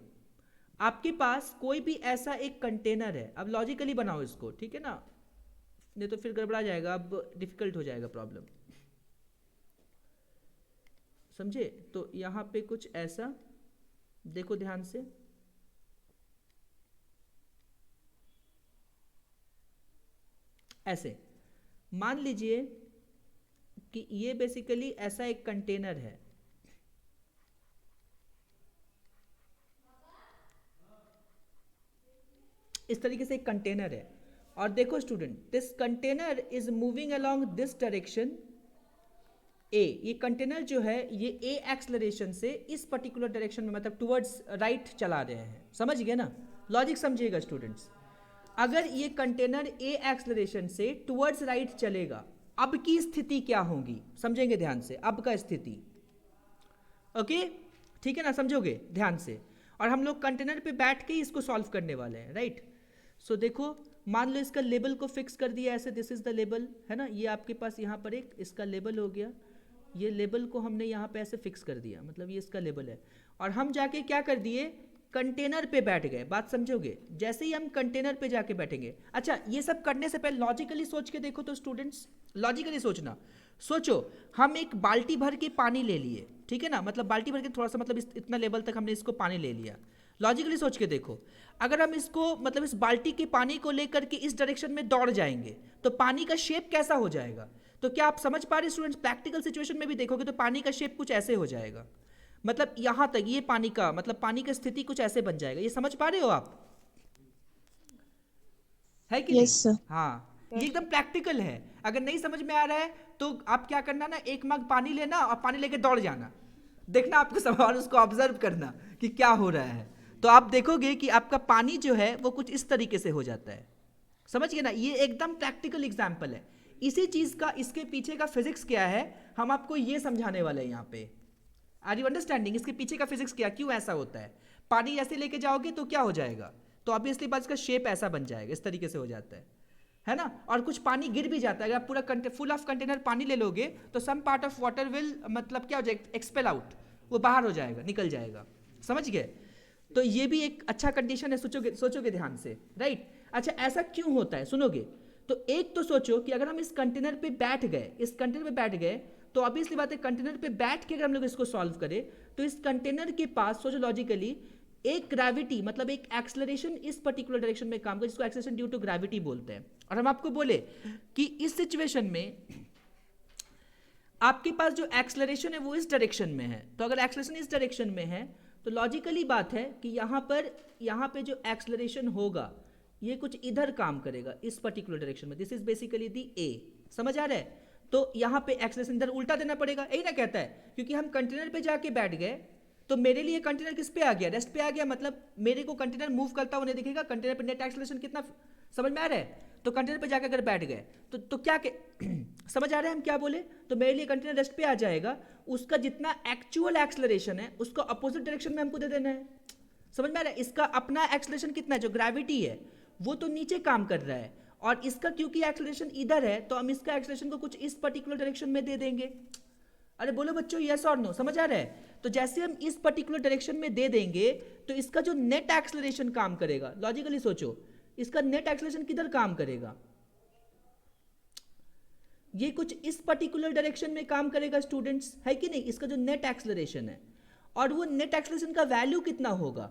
आपके पास कोई भी ऐसा एक कंटेनर है, अब लॉजिकली बनाओ इसको, ठीक है ना, नहीं तो फिर गड़बड़ा जाएगा, अब डिफिकल्ट हो जाएगा प्रॉब्लम, समझे. तो यहां पे कुछ ऐसा देखो ध्यान से, ऐसे मान लीजिए कि ये बेसिकली ऐसा एक कंटेनर है. इस तरीके से एक कंटेनर है और देखो student, this container is moving along this direction a. ये कंटेनर जो है ये ए एक्सेलरेशन से इस पर्टिकुलर डायरेक्शन में, मतलब टुवर्ड्स राइट चला रहे हैं. समझ गए ना, लॉजिक समझिएगा स्टूडेंट्स. अगर ये कंटेनर ए एक्सेलरेशन से टुवर्ड्स राइट चलेगा, अब की स्थिति क्या होगी समझेंगे ध्यान से. अब का स्थिति, ओके, ठीक है ना, समझोगे ध्यान से. और हम लोग कंटेनर पे बैठ के इसको सॉल्व करने वाले हैं, राइट. सो देखो, मान लो इसका लेबल को फिक्स कर दिया ऐसे, दिस इज द लेबल, है ना. ये आपके पास यहाँ पर एक इसका लेबल हो गया, ये लेबल को हमने यहाँ पे ऐसे फिक्स कर दिया, मतलब ये इसका लेबल है. और हम जाके क्या कर दिए, कंटेनर पे बैठ गए. बात समझोगे, जैसे ही हम कंटेनर पे जाके बैठेंगे. अच्छा, ये सब करने से पहले लॉजिकली सोच के देखो तो स्टूडेंट्स, लॉजिकली सोचना. सोचो, हम एक बाल्टी भर के पानी ले लिए, ठीक है ना, मतलब बाल्टी भर के थोड़ा सा, मतलब इतना लेवल तक हमने इसको पानी ले लिया. लॉजिकली सोच के देखो, अगर हम इसको, मतलब इस बाल्टी के पानी को लेकर के इस डायरेक्शन में दौड़ जाएंगे तो पानी का शेप कैसा हो जाएगा. तो क्या आप समझ पा रहे स्टूडेंट्स, प्रैक्टिकल सिचुएशन में भी देखोगे तो पानी का शेप कुछ ऐसे हो जाएगा, मतलब यहां तक ये पानी का, मतलब पानी की स्थिति कुछ ऐसे बन जाएगा. ये समझ पा रहे हो आप, है कि Yes, नहीं? sir. हाँ, ये एकदम प्रैक्टिकल है. अगर नहीं समझ में आ रहा है तो आप क्या करना ना, एक मग पानी लेना और पानी लेके दौड़ जाना, देखना आपको सवाल, उसको ऑब्जर्व करना कि क्या हो रहा है. तो आप देखोगे कि आपका पानी जो है वो कुछ इस तरीके से हो जाता है. समझ गए ना, ये एकदम प्रैक्टिकल एग्जाम्पल है. इसी चीज का, इसके पीछे का फिजिक्स क्या है, हम आपको ये समझाने वाले हैं यहाँ पे. आर यू अंडरस्टैंडिंग, इसके पीछे का फिजिक्स क्या, क्यों ऐसा होता है. पानी ऐसे लेके जाओगे तो क्या हो जाएगा, तो ऑब्वियसली बात, इसका शेप ऐसा बन जाएगा, इस तरीके से हो जाता है ना. और कुछ पानी गिर भी जाता है. अगर आप पूरा फुल ऑफ कंटेनर पानी ले लोगे तो some part of water will, मतलब क्या हो जाएगा, एक्सपेल आउट, वो बाहर हो जाएगा, निकल जाएगा. समझ गए. तो ये भी एक अच्छा कंडीशन है, सोचोगे ध्यान से, राइट. अच्छा, ऐसा क्यों होता है सुनोगे. तो एक तो सोचो कि अगर हम इस कंटेनर पे बैठ गए, इस कंटेनर पे बैठ गए, तो ऑब्वियसली बात है, कंटेनर पे बैठ के अगर हम लोग इसको सॉल्व करें तो इस कंटेनर के पास, सोचो लॉजिकली, एक ग्रेविटी, मतलब एक एक्सेलरेशन इस पर्टिकुलर डायरेक्शन में काम करे, जिसको एक्सेलरेशन ड्यू टू ग्रेविटी बोलते हैं. और हम आपको बोले कि इस सिचुएशन में आपके पास जो एक्सेलरेशन है वो इस डायरेक्शन में है. तो अगर एक्सेलरेशन इस डायरेक्शन में है तो लॉजिकली बात है कि यहाँ पे जो एक्सेलरेशन होगा ये कुछ इधर काम करेगा, इस पर्टिकुलर डायरेक्शन में. दिस इज बेसिकली दी ए. समझ आ रहा है. तो यहाँ पे एक्सेलरेशन इधर उल्टा देना पड़ेगा, यही ना कहता है, क्योंकि हम कंटेनर पे जाके बैठ गए तो मेरे लिए कंटेनर किस पे आ गया, रेस्ट पे आ गया. मतलब मेरे को कंटेनर मूव करता हुआ नहीं दिखेगा. कंटेनर पे नेट एक्सेलरेशन कितना, समझ में आ रहा है. तो कंटेनर पे जाकर अगर बैठ गए तो क्या समझ आ रहा है हम क्या बोले. तो मेरे लिए कंटेनर रेस्ट पे आ जाएगा, उसका जितना एक्चुअल एक्सेलरेशन है उसको अपोजिट डायरेक्शन में हमको दे देना है. समझ में आ रहा है. इसका अपना एक्सेलरेशन कितना है, जो ग्रेविटी है वो तो नीचे काम कर रहा है, और इसका क्योंकि एक्सेलरेशन इधर है तो हम इसका एक्सेलरेशन को कुछ इस पर्टिकुलर डायरेक्शन में दे देंगे. अरे बोलो बच्चों, यस और नो, समझ आ रहा है. तो जैसे हम इस पर्टिकुलर डायरेक्शन में दे देंगे तो इसका जो नेट एक्सेलरेशन काम करेगा, लॉजिकली सोचो, इसका नेट एक्सेलरेशन किधर काम करेगा, ये कुछ इस पर्टिकुलर डायरेक्शन में काम करेगा स्टूडेंट्स, है कि नहीं. इसका जो नेट एक्सेलरेशन है, और वो नेट एक्सेलरेशन का वैल्यू कितना होगा,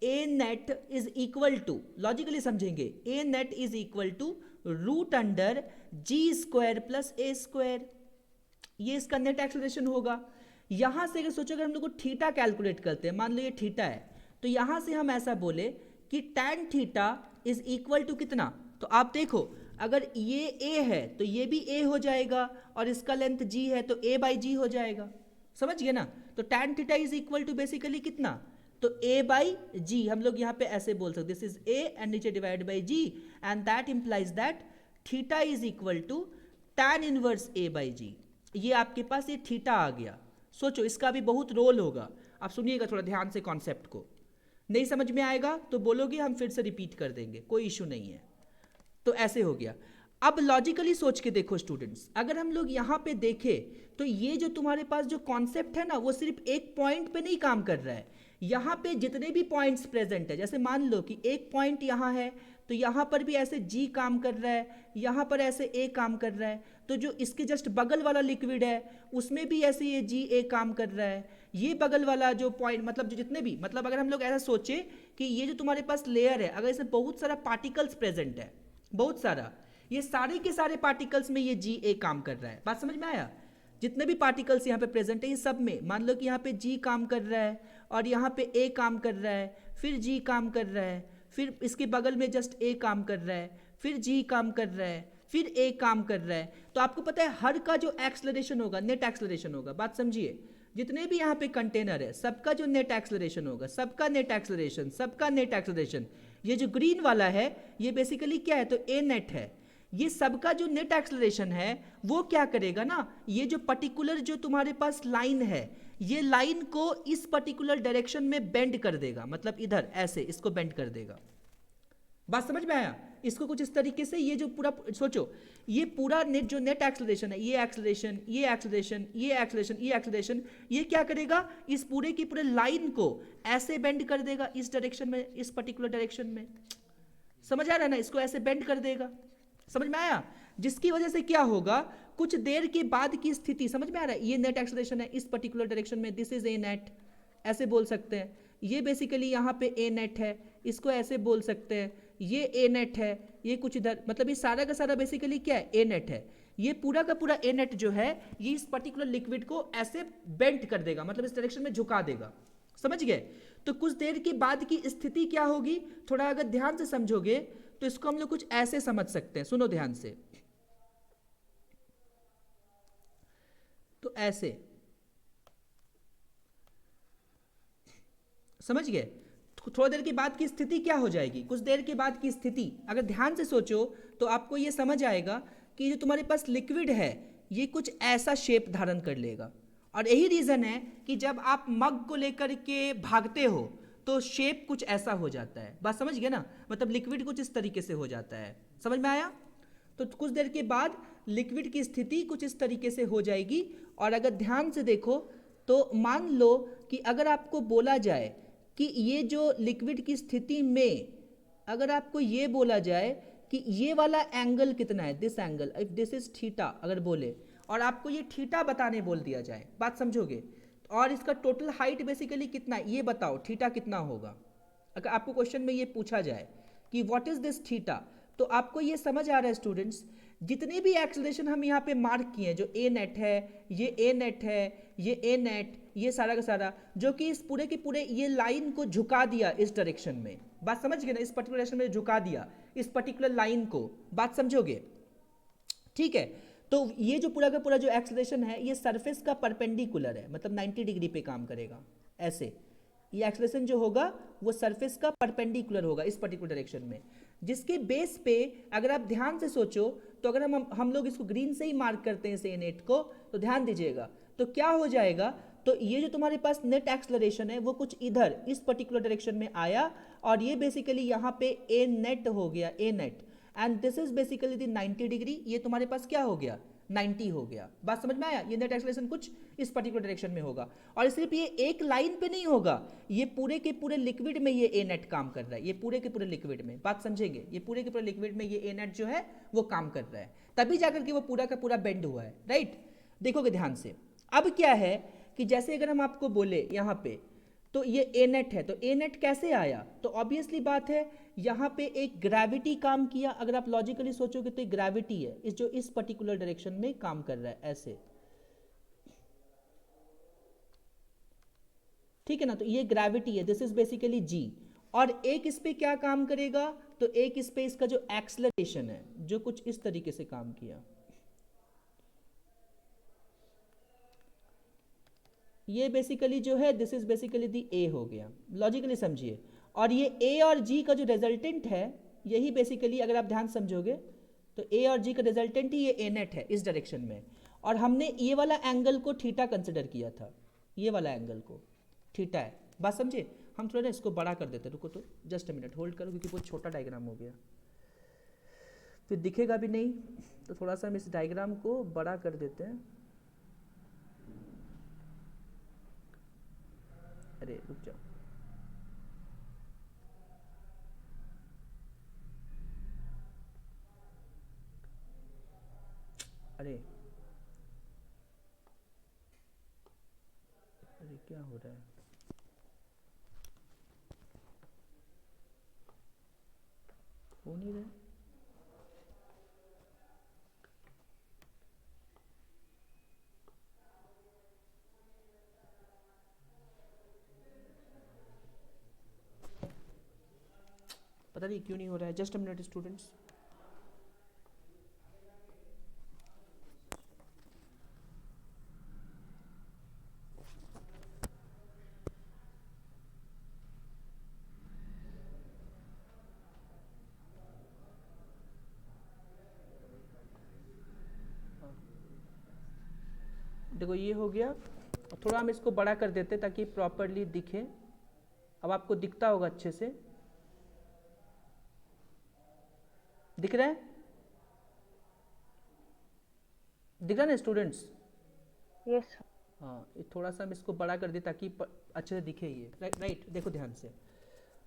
a net is equal to, logically समझेंगे, a net is equal to root under g square plus a square. ये इसका नेट एक्सेलरेशन होगा. यहाँ से अगर सोचो, अगर हम लोग को थीटा कैलकुलेट करते हैं, मान लो ये थीटा है, तो यहाँ से हम ऐसा बोले कि tan theta is equal to कितना, तो आप देखो अगर ये a है तो ये भी a हो जाएगा, और इसका लेंथ g है तो a बाई जी हो जाएगा, समझ गए ना। तो tan theta is equal to basically कितना, तो a बाई जी, हम लोग यहाँ पे ऐसे बोल सकते, दिस इज a एंड नीचे divide by g, and that implies that theta is equal to tan inverse a by g. ये आपके पास ये थीटा आ गया। सोचो इसका भी बहुत रोल होगा, आप सुनिएगा थोड़ा ध्यान से कॉन्सेप्ट को, नहीं समझ में आएगा तो बोलोगे, हम फिर से रिपीट कर देंगे, कोई इशू नहीं है। तो ऐसे हो गया। अब लॉजिकली सोच के देखो स्टूडेंट्स, अगर हम लोग यहाँ पे देखें तो ये जो तुम्हारे पास जो कॉन्सेप्ट है ना, वो सिर्फ एक पॉइंट पे नहीं काम कर रहा है, यहाँ पे जितने भी पॉइंट्स प्रेजेंट है, जैसे मान लो कि एक पॉइंट यहाँ है तो यहाँ पर भी ऐसे G काम कर रहा है, यहाँ पर ऐसे A काम कर रहा है, तो जो इसके जस्ट बगल वाला लिक्विड है उसमें भी ऐसे ये GA काम कर रहा है, ये बगल वाला जो पॉइंट, मतलब जो जितने भी, मतलब अगर हम लोग ऐसा सोचे कि ये जो तुम्हारे पास लेयर है, अगर इसमें बहुत सारा पार्टिकल्स प्रेजेंट है, बहुत सारा, ये सारे के सारे पार्टिकल्स में ये GA काम कर रहा है, बात समझ में आया। जितने भी पार्टिकल्स यहाँ पे प्रेजेंट है, ये सब में मान लो कि यहाँ पे G काम कर रहा है और यहाँ पे A काम कर रहा है, फिर G काम कर रहा है, फिर इसके बगल में जस्ट A काम कर रहा है, फिर G काम कर रहा है, फिर A काम कर रहा है। तो आपको पता है हर का जो एक्सलरेशन होगा, नेट एक्सलरेशन होगा, बात समझिए, जितने भी यहाँ पे कंटेनर है सबका जो नेट एक्सलरेशन होगा, सबका नेट एक्सलरेशन, सबका नेट एक्सलरेशन, ये जो ग्रीन वाला है ये बेसिकली क्या है, तो A नेट है। ये सबका जो नेट एक्सलरेशन है वो क्या करेगा ना, ये जो पर्टिकुलर जो तुम्हारे पास लाइन है, ये लाइन को इस पर्टिकुलर डायरेक्शन में बेंड कर देगा, मतलब इधर ऐसे इसको बेंड कर देगा, बात समझ में आया। इसको कुछ इस तरीके से, ये जो पूरा सोचो, ये पूरा नेट जो नेट एक्सलरेशन है, ये एक्सलरेशन, ये एक्सलरेशन, ये एक्सलरेशन, ये एक्सलरेशन, ये क्या करेगा, इस पूरे की पूरे लाइन को ऐसे बेंड कर देगा इस डायरेक्शन में, इस पर्टिकुलर डायरेक्शन में, समझ आ रहा है ना, इसको ऐसे बेंड कर देगा, समझ में आया। जिसकी वजह से क्या होगा, कुछ देर के बाद की स्थिति, समझ में आ रहा है, ये नेट एक्सलरेशन है इस पर्टिकुलर डायरेक्शन में, दिस इज ए नेट, ऐसे बोल सकते हैं। ये बेसिकली यहाँ पे ए नेट है, इसको ऐसे बोल सकते हैं, ये ए नेट है, ये कुछ इधर, मतलब ये सारा का सारा बेसिकली क्या है, ए नेट है। ये पूरा का पूरा ए नेट जो है ये इस पर्टिकुलर लिक्विड को ऐसे बेंट कर देगा, मतलब इस डायरेक्शन में झुका देगा, समझ गए। तो कुछ देर के बाद की स्थिति क्या होगी, थोड़ा अगर ध्यान से समझोगे तो इसको हम लोग कुछ ऐसे समझ सकते हैं, सुनो ध्यान से। तो ऐसे समझ गए। थोड़ा देर के बाद की स्थिति क्या हो जाएगी, कुछ देर के बाद की स्थिति अगर ध्यान से सोचो तो आपको ये समझ आएगा कि जो तुम्हारे पास लिक्विड है ये कुछ ऐसा शेप धारण कर लेगा। और यही रीजन है कि जब आप मग को लेकर के भागते हो तो शेप कुछ ऐसा हो जाता है, बात समझ गए ना, मतलब लिक्विड कुछ इस तरीके से हो जाता है, समझ में आया। तो कुछ देर के बाद लिक्विड की स्थिति कुछ इस तरीके से हो जाएगी। और अगर ध्यान से देखो तो मान लो कि अगर आपको बोला जाए कि ये जो लिक्विड की स्थिति में अगर आपको ये बोला जाए कि ये वाला एंगल कितना है, this angle, if this is theta अगर बोले, और आपको ये थीटा बताने बोल दिया जाए, बात समझोगे, और इसका टोटल हाइट बेसिकली कितना है ये बताओ, थीटा कितना होगा। अगर आपको क्वेश्चन में ये पूछा जाए कि व्हाट इज दिस थीटा, तो आपको ये समझ आ रहा है स्टूडेंट्स, जितने भी एक्सेलरेशन हम यहाँ पे मार्क किए हैं, जो ए नेट है, ये ए नेट है, ये ए नेट, ये सारा का सारा, जो कि इस पूरे के पूरे ये लाइन को झुका दिया इस डायरेक्शन में, बात समझ गए ना, इस पर्टिकुलर डायरेक्शन में झुका दिया इस पर्टिकुलर लाइन को, बात समझोगे, ठीक है। तो ये जो पूरा का पूरा जो एक्सेलरेशन है ये सरफेस का परपेंडिकुलर है, मतलब 90 डिग्री पे काम करेगा, ऐसे ये एक्सेलरेशन जो होगा वो सरफेस का परपेंडिकुलर होगा इस पर्टिकुलर डायरेक्शन में, जिसके बेस पे अगर आप ध्यान से सोचो तो अगर हम लोग इसको ग्रीन से ही मार्क करते हैं इसे नेट को, तो ध्यान दीजिएगा तो क्या हो जाएगा, तो ये जो तुम्हारे पास नेट एक्सेलरेशन है वो कुछ इधर इस पर्टिकुलर डायरेक्शन में आया, और ये बेसिकली यहाँ पे ए नेट हो गया, a net, and this is basically the 90 degree, ये तुम्हारे पास क्या हो गया, 90 हो गया, बात समझ में आया। ये नेट एक्सेलरेशन कुछ इस पर्टिकुलर डायरेक्शन में होगा, और सिर्फ ये एक लाइन पे नहीं होगा, ये पूरे के पूरे लिक्विड में ये ए नेट काम कर रहा है, ये पूरे के पूरे लिक्विड में, बात समझेंगे, ये पूरे के पूरे लिक्विड में ये ए नेट जो है वो काम कर रहा है, तभी जाकर के वो पूरा का पूरा बेंड हुआ है, राइट। देखोगे ध्यान से, अब क्या है कि जैसे अगर हम आपको बोले यहाँ पे तो ये ए नेट है, तो ए नेट कैसे आया, तो ऑब्वियसली बात है यहाँ पे एक ग्रेविटी काम किया, अगर आप लॉजिकली सोचोगे तो एक ग्रेविटी है इस जो इस पर्टिकुलर डायरेक्शन में काम कर रहा है, ऐसे ठीक है ना, तो ये ग्रेविटी है, दिस इज बेसिकली जी। और एक इस पे क्या काम करेगा, तो एक इस पे इसका जो एक्सलरेशन है जो कुछ इस तरीके से काम किया, ये बेसिकली जो है दिस इज बेसिकली दी ए हो गया, लॉजिकली समझिए। और ये ए और जी का जो रिजल्टेंट है यही बेसिकली, अगर आप ध्यान समझोगे तो ए और जी का रिजल्टेंट ही ये ए नेट है इस डायरेक्शन में। और हमने ये वाला एंगल को थीटा कंसिडर किया था, ये वाला एंगल को थीटा है, बात समझे। हम थोड़ा ना इसको बड़ा कर देते, रुको तो जस्ट अ मिनट होल्ड करो, क्योंकि बहुत छोटा डायग्राम हो गया फिर दिखेगा भी नहीं, तो थोड़ा सा हम इस डायग्राम को बड़ा कर देते हैं। अरे रुक जाओ, अरे अरे क्या हो रहा है, हो नहीं रहा है। पता नहीं क्यों नहीं हो रहा है, जस्ट अ मिनट स्टूडेंट्स। देखो ये हो गया, थोड़ा हम इसको बड़ा कर देते ताकि प्रॉपरली दिखे। अब आपको दिखता होगा अच्छे से, दिख रहा है, दिख रहा है ना स्टूडेंट्स? यस हाँ, ये थोड़ा सा हम इसको बड़ा कर दिए ताकि अच्छे से दिखे ये, राइट। देखो ध्यान से,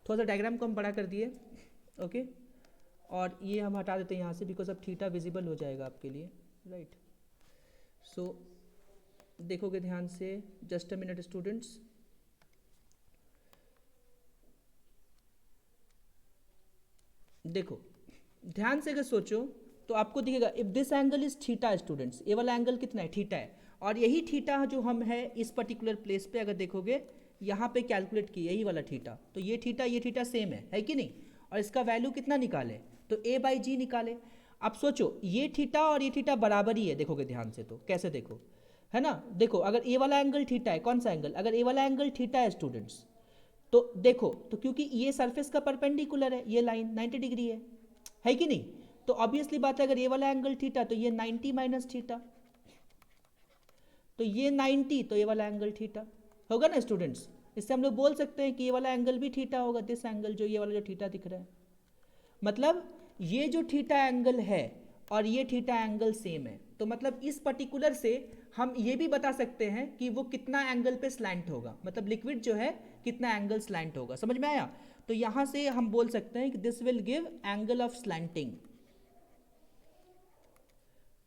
थोड़ा सा डायग्राम को हम बड़ा कर दिए, ओके। और ये हम हटा देते हैं यहाँ से, बिकॉज अब थीटा विजिबल हो जाएगा आपके लिए, राइट। सो देखोगे ध्यान से, जस्ट अ मिनट स्टूडेंट्स। देखो ध्यान से अगर सोचो तो आपको दिखेगा, if this angle is theta students, ये वाला एंगल कितना है, थीटा है। और यही थीटा जो हम है इस पर्टिकुलर प्लेस पे अगर देखोगे यहाँ पे कैलकुलेट किया, यही वाला थीटा, तो ये थीटा सेम है कि नहीं। और इसका वैल्यू कितना निकाले, तो a बाई जी निकाले। अब सोचो ये थीटा और ये थीटा बराबर ही है, देखोगे ध्यान से तो कैसे देखो, है ना। देखो अगर ए वाला एंगल थीटा है, कौन सा एंगल, अगर ए वाला एंगल थीटा है स्टूडेंट्स, तो देखो तो क्योंकि ये सरफेस का परपेंडिकुलर है, ये लाइन 90 डिग्री है कि नहीं। तो ऑब्वियसली बात है, अगर ये वाला एंगल थीटा तो ये 90 माइनस थीटा, तो ये 90, तो ये वाला एंगल थीटा होगा ना स्टूडेंट्स। इससे हम लोग बोल सकते हैं कि ये वाला एंगल भी थीटा होगा, दिस एंगल जो ये वाला जो थीटा दिख रहा है, मतलब ये जो थीटा एंगल है और ये थीटा एंगल सेम है। तो मतलब इस पर्टिकुलर से हम ये भी बता सकते हैं कि वो कितना एंगल पे स्लैंट होगा, मतलब लिक्विड जो है कितना एंगल स्लैंट होगा, समझ में आया। तो यहां से हम बोल सकते हैं कि this will give angle of slanting,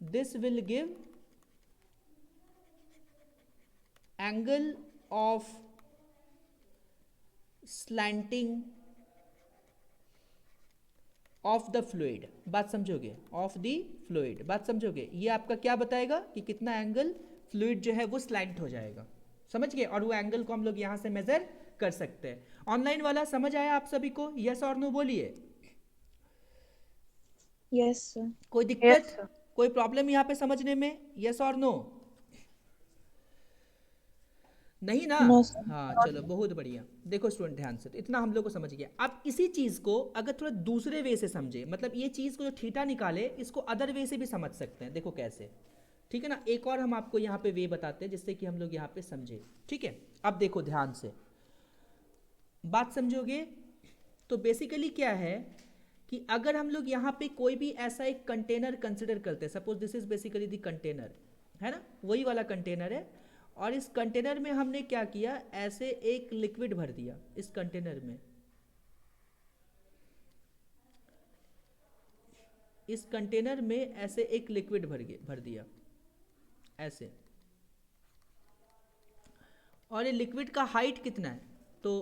this will give angle of slanting of the fluid, बात समझोगे, ऑफ द फ्लूइड, बात समझोगे। ये आपका क्या बताएगा कि कितना एंगल फ्लूइड जो है वो स्लैंट हो जाएगा, समझ गए। और वो एंगल को हम लोग यहां से मेजर कर सकते हैं। ऑनलाइन वाला समझ आया आप सभी को, यस और नो बोलिए। Yes sir. कोई दिक्कत, कोई प्रॉब्लम यहाँ पे समझने में, यस और नो? नहीं ना? No, sir. हाँ चलो बहुत बढ़िया। देखो स्टूडेंट ध्यान से, तो इतना हम लोग को समझ गया। अब इसी चीज को अगर थोड़ा दूसरे वे से समझे, मतलब ये चीज को जो थीटा निकाले इसको अदर वे से भी समझ सकते हैं, देखो कैसे, ठीक है ना। एक और हम आपको यहाँ पे वे बताते हैं जिससे कि हम लोग यहाँ पे समझे, ठीक है। अब देखो ध्यान से बात समझोगे, तो बेसिकली क्या है कि अगर हम लोग यहाँ पे कोई भी ऐसा एक कंटेनर कंसिडर करते हैं, suppose this is basically the container, है ना, वही वाला कंटेनर है। और इस कंटेनर में हमने क्या किया, ऐसे एक लिक्विड भर दिया इस कंटेनर में, इस कंटेनर में ऐसे एक लिक्विड भर दिया ऐसे। और ये लिक्विड का हाइट कितना है, तो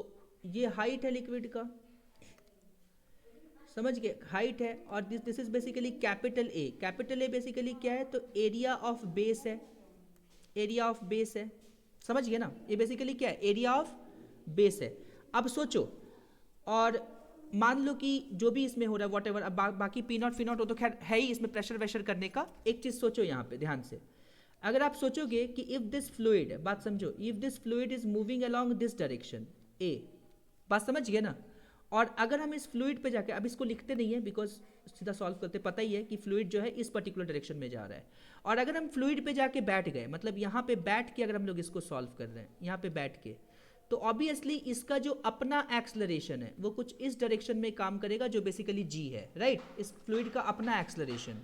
ये हाइट है लिक्विड का, समझ गए, हाइट है। और this is basically capital A. Capital A basically क्या है, तो एरिया ऑफ बेस है, एरिया ऑफ बेस है, समझ गए ना। ये बेसिकली क्या है, एरिया ऑफ बेस है। अब सोचो, और मान लो कि जो भी इसमें हो रहा है वॉट एवर, अब बाकी पी नॉट फी नॉट वो तो खैर है ही इसमें प्रेशर वेशर करने का। एक चीज़ सोचो यहाँ पे ध्यान से, अगर आप सोचोगे कि इफ दिस फ्लूइड, बात समझो, if this fluid is moving along this direction a, बात समझ गए ना। और अगर हम इस फ्लूइड पे जाके, अब इसको लिखते नहीं है बिकॉज सीधा सॉल्व करते, पता ही है कि फ्लूइड जो है इस पर्टिकुलर डायरेक्शन में जा रहा है, और अगर हम फ्लूइड पे जाके बैठ गए, मतलब यहाँ पे बैठ के अगर हम लोग इसको सॉल्व कर रहे हैं, यहाँ पे बैठ के, तो ऑब्वियसली इसका जो अपना एक्सलरेशन है वो कुछ इस डायरेक्शन में काम करेगा जो बेसिकली जी है, राइट, इस फ्लूइड का अपना एक्सलरेशन।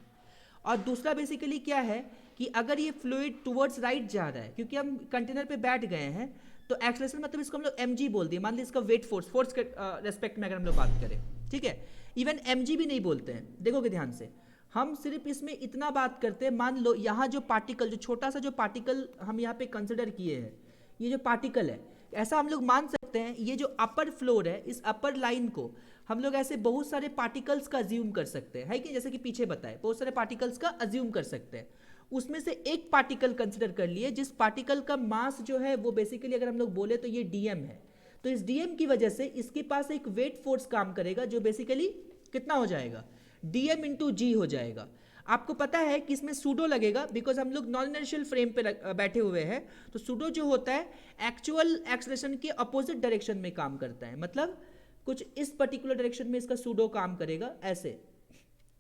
और दूसरा बेसिकली क्या है कि अगर ये फ्लूइड टुवर्ड्स राइट जा रहा है, क्योंकि हम कंटेनर पे बैठ गए हैं, तो एक्सलेशन मतलब इसको हम लोग mg बोल दिए, मान लीजिए इसका वेट फोर्स के रेस्पेक्ट में अगर हम लोग बात करें, ठीक है, इवन mg भी नहीं बोलते हैं, देखोगे ध्यान से, हम सिर्फ इसमें इतना बात करते हैं, मान लो यहाँ जो पार्टिकल, जो छोटा सा जो पार्टिकल हम यहाँ पे कंसिडर किए हैं, ये जो पार्टिकल है, ऐसा हम लोग मान सकते हैं, ये जो अपर फ्लोर है, इस अपर लाइन को हम लोग ऐसे बहुत सारे पार्टिकल्स का अज्यूम कर सकते हैं, है कि जैसे कि पीछे बताए, बहुत सारे पार्टिकल्स का अज्यूम कर सकते हैं। उसमें से एक पार्टिकल कंसिडर कर लिए जिस पार्टिकल का मास जो है वो बेसिकली अगर हम लोग बोले तो ये dm है, तो इस dm की वजह से इसके पास एक वेट फोर्स काम करेगा जो बेसिकली कितना हो जाएगा, dm इंटू जी हो जाएगा। आपको पता है कि इसमें सूडो लगेगा बिकॉज हम लोग नॉन इनर्शियल फ्रेम पे बैठे हुए हैं, तो सूडो जो होता है एक्चुअल एक्सलेशन के अपोजिट डायरेक्शन में काम करता है, मतलब कुछ इस पर्टिकुलर डायरेक्शन में इसका सूडो काम करेगा ऐसे,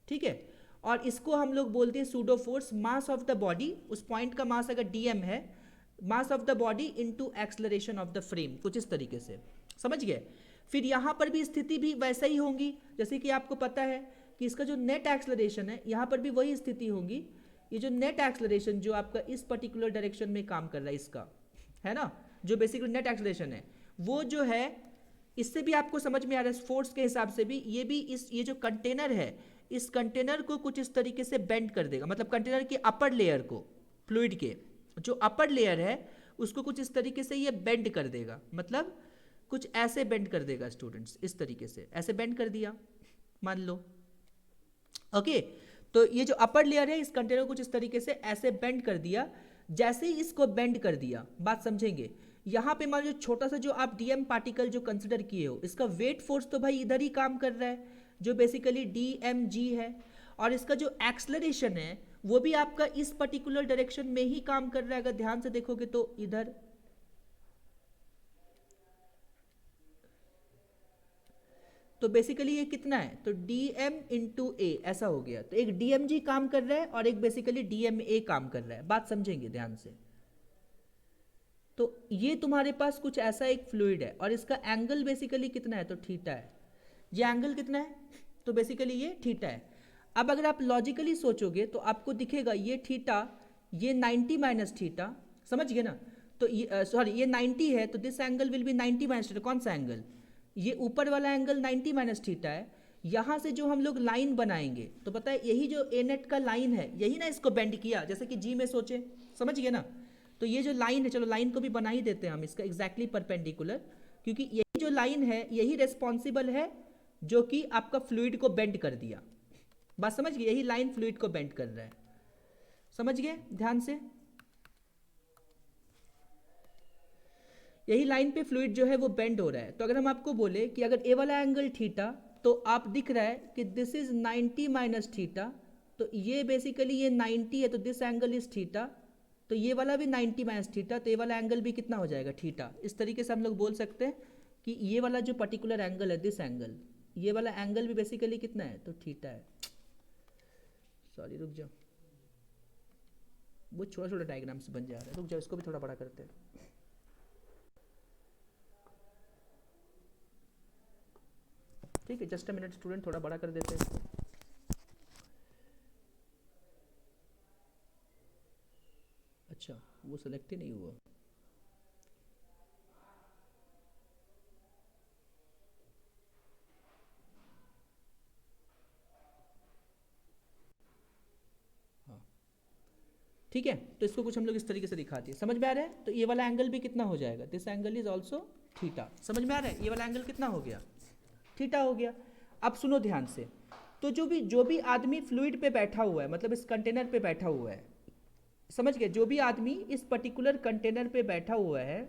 ठीक है, और इसको हम लोग बोलते हैं pseudo force. Mass of the body, उस पॉइंट का मास अगर dm है, mass of the body into acceleration of the frame, कुछ इस तरीके से, समझ गए। फिर यहाँ पर भी स्थिति भी वैसा ही होंगी, जैसे कि आपको पता है कि इसका जो नेट एक्सलरेशन है, यहाँ पर भी वही स्थिति होगी। ये जो नेट एक्सलरेशन जो आपका इस पर्टिकुलर डायरेक्शन में काम कर रहा है, इसका है ना, जो बेसिकली नेट एक्सलरेशन है, वो जो है, इससे भी आपको समझ में आ रहा है फोर्स के हिसाब से भी, ये भी ये जो कंटेनर है, इस कंटेनर को कुछ इस तरीके से बेंड कर देगा, मतलब कंटेनर के अपर लेयर को, फ्लूइड के जो अपर लेयर है उसको कुछ इस तरीके से ये बेंड कर देगा, मतलब कुछ ऐसे बेंड कर देगा स्टूडेंट्स, इस तरीके से ऐसे बेंड कर दिया मान लो, ओके। तो ये जो अपर लेयर है इस कंटेनर को कुछ इस तरीके से ऐसे बेंड कर दिया। जैसे ही इसको बेंड कर दिया, बात समझेंगे, यहाँ पे मान लो छोटा सा जो आप dm पार्टिकल जो कंसिडर किए हो, इसका वेट फोर्स तो भाई इधर ही काम कर रहा है जो बेसिकली dmg है, और इसका जो एक्सलरेशन है वो भी आपका इस पर्टिकुलर डायरेक्शन में ही काम कर रहा है। अगर ध्यान से देखोगे तो इधर, तो बेसिकली ये कितना है, तो dm इंटू ए ऐसा हो गया, तो एक dmg काम कर रहा है और एक बेसिकली dma काम कर रहा है, बात समझेंगे ध्यान से। तो ये तुम्हारे पास कुछ ऐसा एक फ्लूइड है और इसका एंगल बेसिकली कितना है, तो थीटा है। ये एंगल कितना है, तो बेसिकली ये थीटा है। अब अगर आप लॉजिकली सोचोगे तो आपको दिखेगा ये थीटा, ये 90 माइनस थीटा, समझ गए ना, तो ये सॉरी ये 90 है, तो this angle will be 90 minus theta. कौन सा एंगल, ये ऊपर वाला एंगल 90 माइनस थीटा है। यहाँ से जो हम लोग लाइन बनाएंगे तो पता है यही जो ए नेट का लाइन है, यही ना इसको बेंड किया, जैसे कि जी में सोचे, समझ गए ना। तो ये जो लाइन है, चलो लाइन को भी बना ही देते हैं हम इसका एग्जैक्टली परपेंडिकुलर, क्योंकि यही जो लाइन है यही रेस्पॉन्सिबल है जो कि आपका फ्लूइड को बेंड कर दिया। बात समझ गए, यही लाइन फ्लूइड को बेंड कर रहा है, समझ गए ध्यान से। यही लाइन पे फ्लूइड जो है वो बेंड हो रहा है। तो अगर हम आपको बोले कि अगर ए वाला एंगल थीटा, तो आप दिख रहा है कि दिस इज 90 माइनस थीटा, तो ये बेसिकली ये 90 है, तो दिस एंगल इज थीटा, तो ये वाला भी 90 माइनस थीटा, तो ये वाला एंगल भी कितना हो जाएगा, थीटा। इस तरीके से हम लोग बोल सकते हैं कि ये वाला जो पर्टिकुलर एंगल है, दिस एंगल, ये वाला एंगल भी बेसिकली कितना है, तो थीटा है। सॉरी रुक जाओ, वो छोटा छोटा डायग्राम से बन जा रहा है, रुक जाओ इसको भी थोड़ा बड़ा करते हैं। ठीक है, जस्ट अ मिनट स्टूडेंट, थोड़ा बड़ा कर देते हैं। अच्छा, वो सेलेक्ट ही नहीं हुआ। हाँ ठीक है, तो इसको कुछ हम लोग इस तरीके से दिखाते हैं, समझ में आ रहा है। तो ये वाला एंगल भी कितना हो जाएगा, this angle is also theta, समझ में आ रहा है। ये वाला एंगल कितना हो गया, थीटा हो गया। अब सुनो ध्यान से, तो जो भी आदमी फ्लूइड पे बैठा हुआ है, मतलब इस कंटेनर पे बैठा हुआ है, समझ गए, जो भी आदमी इस पर्टिकुलर कंटेनर पे बैठा हुआ है,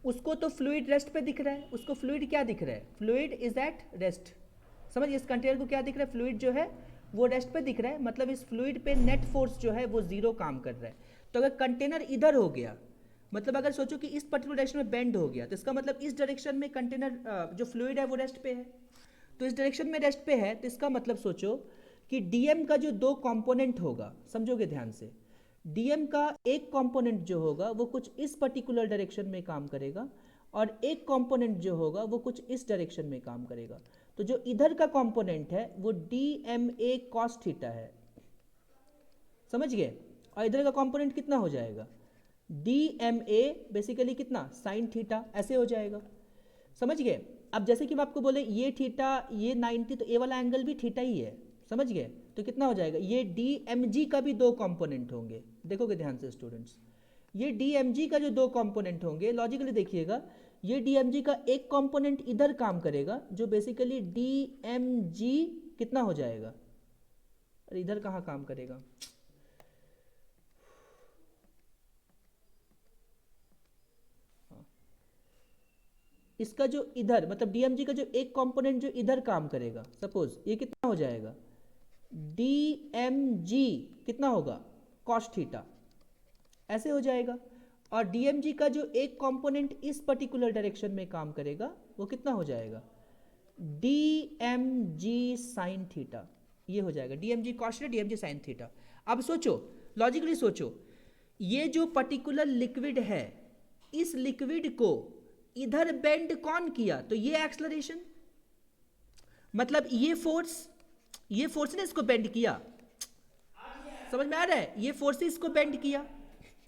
उसको तो फ्लूइड रेस्ट पे दिख रहा है, उसको फ्लूइड क्या दिख रहा है, फ्लूइड इज एट रेस्ट। समझिए इस कंटेनर को क्या दिख रहा है, फ्लूइड जो है वो रेस्ट पे दिख रहा है, मतलब इस फ्लूइड पे नेट फोर्स जो है वो जीरो काम कर रहा है। तो अगर कंटेनर इधर हो गया, मतलब अगर सोचो कि इस पर्टिकुलर डायरेक्शन में बेंड हो गया, तो इसका मतलब इस डायरेक्शन में कंटेनर जो फ्लूइड है वो रेस्ट पे है, तो इस डायरेक्शन में रेस्ट पे है, तो इसका मतलब सोचो कि डीएम का जो दो कंपोनेंट होगा, समझोगे ध्यान से, डीएम का एक कंपोनेंट जो होगा वो कुछ इस पर्टिकुलर डायरेक्शन में काम करेगा और एक कंपोनेंट जो होगा वो कुछ इस डायरेक्शन में काम करेगा। तो जो इधर का कंपोनेंट है वो D M A cos theta है, समझ गए, और इधर का कंपोनेंट कितना हो जाएगा, डी एम ए बेसिकली कितना साइन थीटा, ऐसे हो जाएगा, समझ गए। अब जैसे कि मैं आपको बोले ये थीटा ये 90, तो ए वाला एंगल भी थीटा ही है, समझ गए, तो कितना हो जाएगा, ये डी एम जी का भी दो कंपोनेंट होंगे, देखोगे ध्यान से स्टूडेंट्स, ये डी एम जी का जो दो कंपोनेंट होंगे, लॉजिकली देखिएगा, ये डी एम जी का एक कंपोनेंट इधर काम करेगा जो बेसिकली डी एम जी कितना हो जाएगा, अरे इधर कहाँ काम करेगा, इसका जो इधर मतलब डीएमजी का जो एक कंपोनेंट जो इधर काम करेगा, सपोज ये कितना हो जाएगा, डीएमजी कितना होगा कॉस थीटा, ऐसे हो जाएगा। और डीएमजी का जो एक कंपोनेंट इस पर्टिकुलर डायरेक्शन में काम करेगा वो कितना हो जाएगा, डीएमजी साइन थीटा, ये हो जाएगा DMG cos theta DMG sine theta. अब सोचो लॉजिकली सोचो, ये जो पर्टिकुलर लिक्विड है, इस लिक्विड को इधर बेंड कौन किया, तो ये एक्सलरेशन, मतलब ये फोर्स ने इसको बेंड किया, समझ में आ रहा है, ये फोर्स से इसको बेंड किया,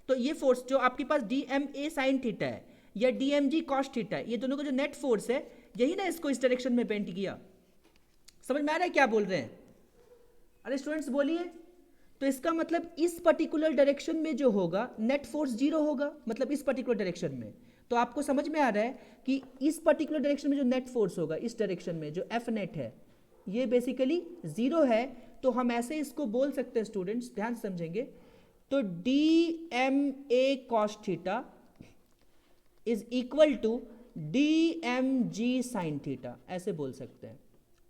तो ये फोर्स जो आपके पास d M a sine theta है या d m g cos theta है, ये दोनों का जो नेट फोर्स है यही ना इसको इस डायरेक्शन में बेंड किया, समझ में आ रहा है क्या बोल रहे हैं, अरे स्टूडेंट्स बोलिए। तो इसका मतलब इस पर्टिकुलर डायरेक्शन में जो होगा नेट फोर्स जीरो होगा, मतलब इस पर्टिकुलर डायरेक्शन में, तो आपको समझ में आ रहा है कि इस पर्टिकुलर डायरेक्शन में जो नेट फोर्स होगा इस डायरेक्शन में जो एफ नेट है ये बेसिकली जीरो है, तो हम ऐसे इसको बोल सकते हैं स्टूडेंट्स, ध्यान से समझेंगे, तो d M A cos theta is equal to d m g sine theta, ऐसे बोल सकते हैं।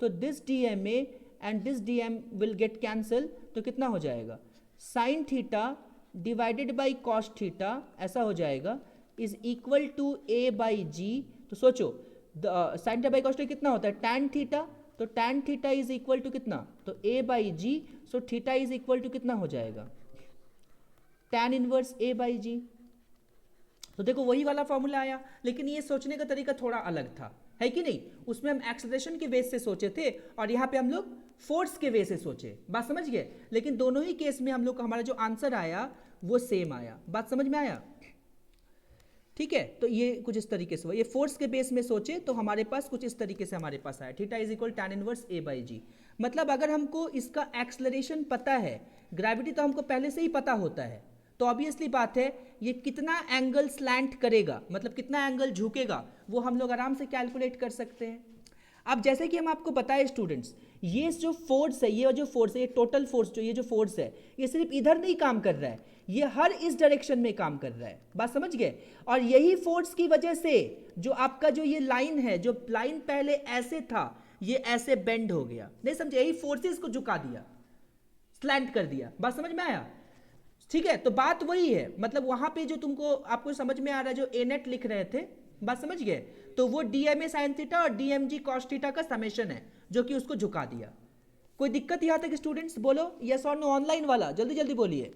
तो this d M a and this d m will get cancel, तो कितना हो जाएगा, sine theta divided by cos theta ऐसा हो जाएगा, is equal to a by g. तो सोचो sine theta by cos theta कितना होता है, टैन थीटा, तो tan theta is equal to कितना, तो a by g, so theta is equal to कितना हो जाएगा, tan inverse a by g. तो देखो वही वाला फॉर्मूला आया, लेकिन ये सोचने का तरीका थोड़ा अलग था, है कि नहीं, उसमें हम एक्सेलरेशन के बेस से सोचे थे और यहाँ पे हम लोग फोर्स के बेस से सोचे, बात समझ गए, लेकिन दोनों ही केस में हम लोग हमारा जो आंसर आया वो सेम आया, बात समझ में आया, ठीक है। तो ये कुछ इस तरीके से हुआ, ये फोर्स के बेस में सोचे तो हमारे पास कुछ इस तरीके से हमारे पास आया, theta is equal tan inverse a by g. मतलब अगर हमको इसका एक्सलरेशन पता है, ग्रेविटी तो हमको पहले से ही पता होता है, तो ऑब्वियसली बात है ये कितना एंगल स्लैंट करेगा, मतलब कितना एंगल झुकेगा, वो हम लोग आराम से कैलकुलेट कर सकते हैं। अब जैसे कि हम आपको बताए स्टूडेंट्स, ये जो फोर्स है, ये जो फोर्स है, ये टोटल फोर्स जो ये जो फोर्स है, ये सिर्फ इधर नहीं काम कर रहा है, ये हर इस डायरेक्शन में काम कर रहा है, बात समझ गए। और यही फोर्स की वजह से जो आपका जो ये लाइन है, जो लाइन पहले ऐसे था ये ऐसे बेंड हो गया, नहीं समझे, यही फोर्सेस को झुका दिया, स्लैंट कर दिया, बात समझ में आया, ठीक है। तो बात वही है, मतलब वहां पे जो तुमको आपको समझ में आ रहा है, जो ए नेट लिख रहे थे, बात समझ गए, तो वो डीएमए साइन थीटा और डीएमजी कॉस थीटा का समेशन है जो कि उसको झुका दिया। कोई दिक्कत यहां तक स्टूडेंट्स, बोलो यस और नो, ऑनलाइन वाला जल्दी जल्दी बोलिए,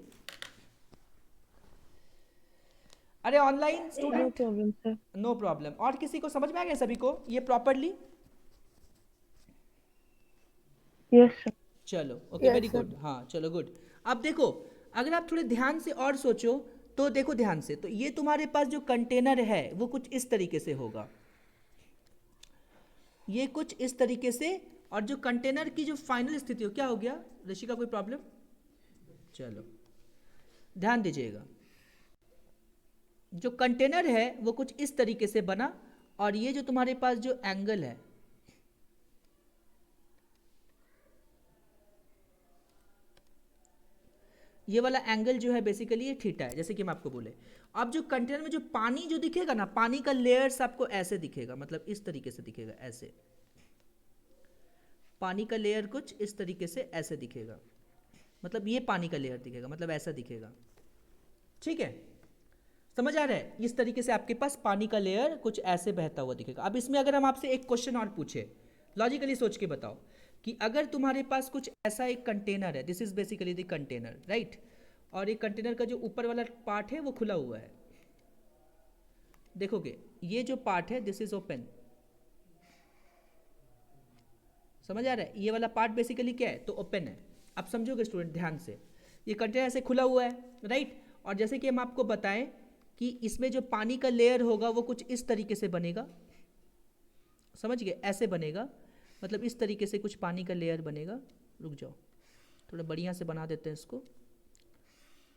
अरे online no student, problem sir. No problem. और किसी को समझ में आ गया सभी को ये प्रॉपरली, यस सर। चलो ओके वेरी गुड, हाँ चलो गुड। अब देखो अगर आप थोड़े ध्यान से और सोचो तो देखो ध्यान से, तो ये तुम्हारे पास जो कंटेनर है वो कुछ इस तरीके से होगा, ये कुछ इस तरीके से, और जो कंटेनर की जो फाइनल स्थिति हो, क्या हो गया ऋषिका, कोई प्रॉब्लम, चलो ध्यान दीजिएगा, जो कंटेनर है वो कुछ इस तरीके से बना, और ये जो तुम्हारे पास जो एंगल है, ये वाला एंगल जो है बेसिकली ये थीटा है, जैसे कि हम आपको बोले। अब जो कंटेनर में जो पानी जो दिखेगा ना, पानी का लेयर्स आपको ऐसे दिखेगा, मतलब इस तरीके से दिखेगा, ऐसे पानी का लेयर कुछ इस तरीके से ऐसे दिखेगा, मतलब ये पानी का लेयर दिखेगा, मतलब ऐसा दिखेगा। ठीक है, समझ आ रहा है? इस तरीके से आपके पास पानी का लेयर कुछ ऐसे बहता हुआ दिखेगा। अब इसमें अगर हम आपसे एक क्वेश्चन और पूछे, लॉजिकली सोच के बताओ कि अगर तुम्हारे पास कुछ ऐसा एक कंटेनर है, this is basically the container, right, और एक कंटेनर का जो ऊपर वाला पार्ट है वो खुला हुआ है, देखोगे ये जो पार्ट है दिस इज ओपन, समझ आ रहा है? ये वाला पार्ट बेसिकली क्या है, तो ओपन है। अब समझोगे स्टूडेंट ध्यान से, ये कंटेनर ऐसे खुला हुआ है, राइट, और जैसे कि हम आपको बताएं कि इसमें जो पानी का लेयर होगा वो कुछ इस तरीके से बनेगा, समझ गए, ऐसे बनेगा, मतलब इस तरीके से कुछ पानी का लेयर बनेगा। रुक जाओ, थोड़ा बढ़िया से बना देते हैं इसको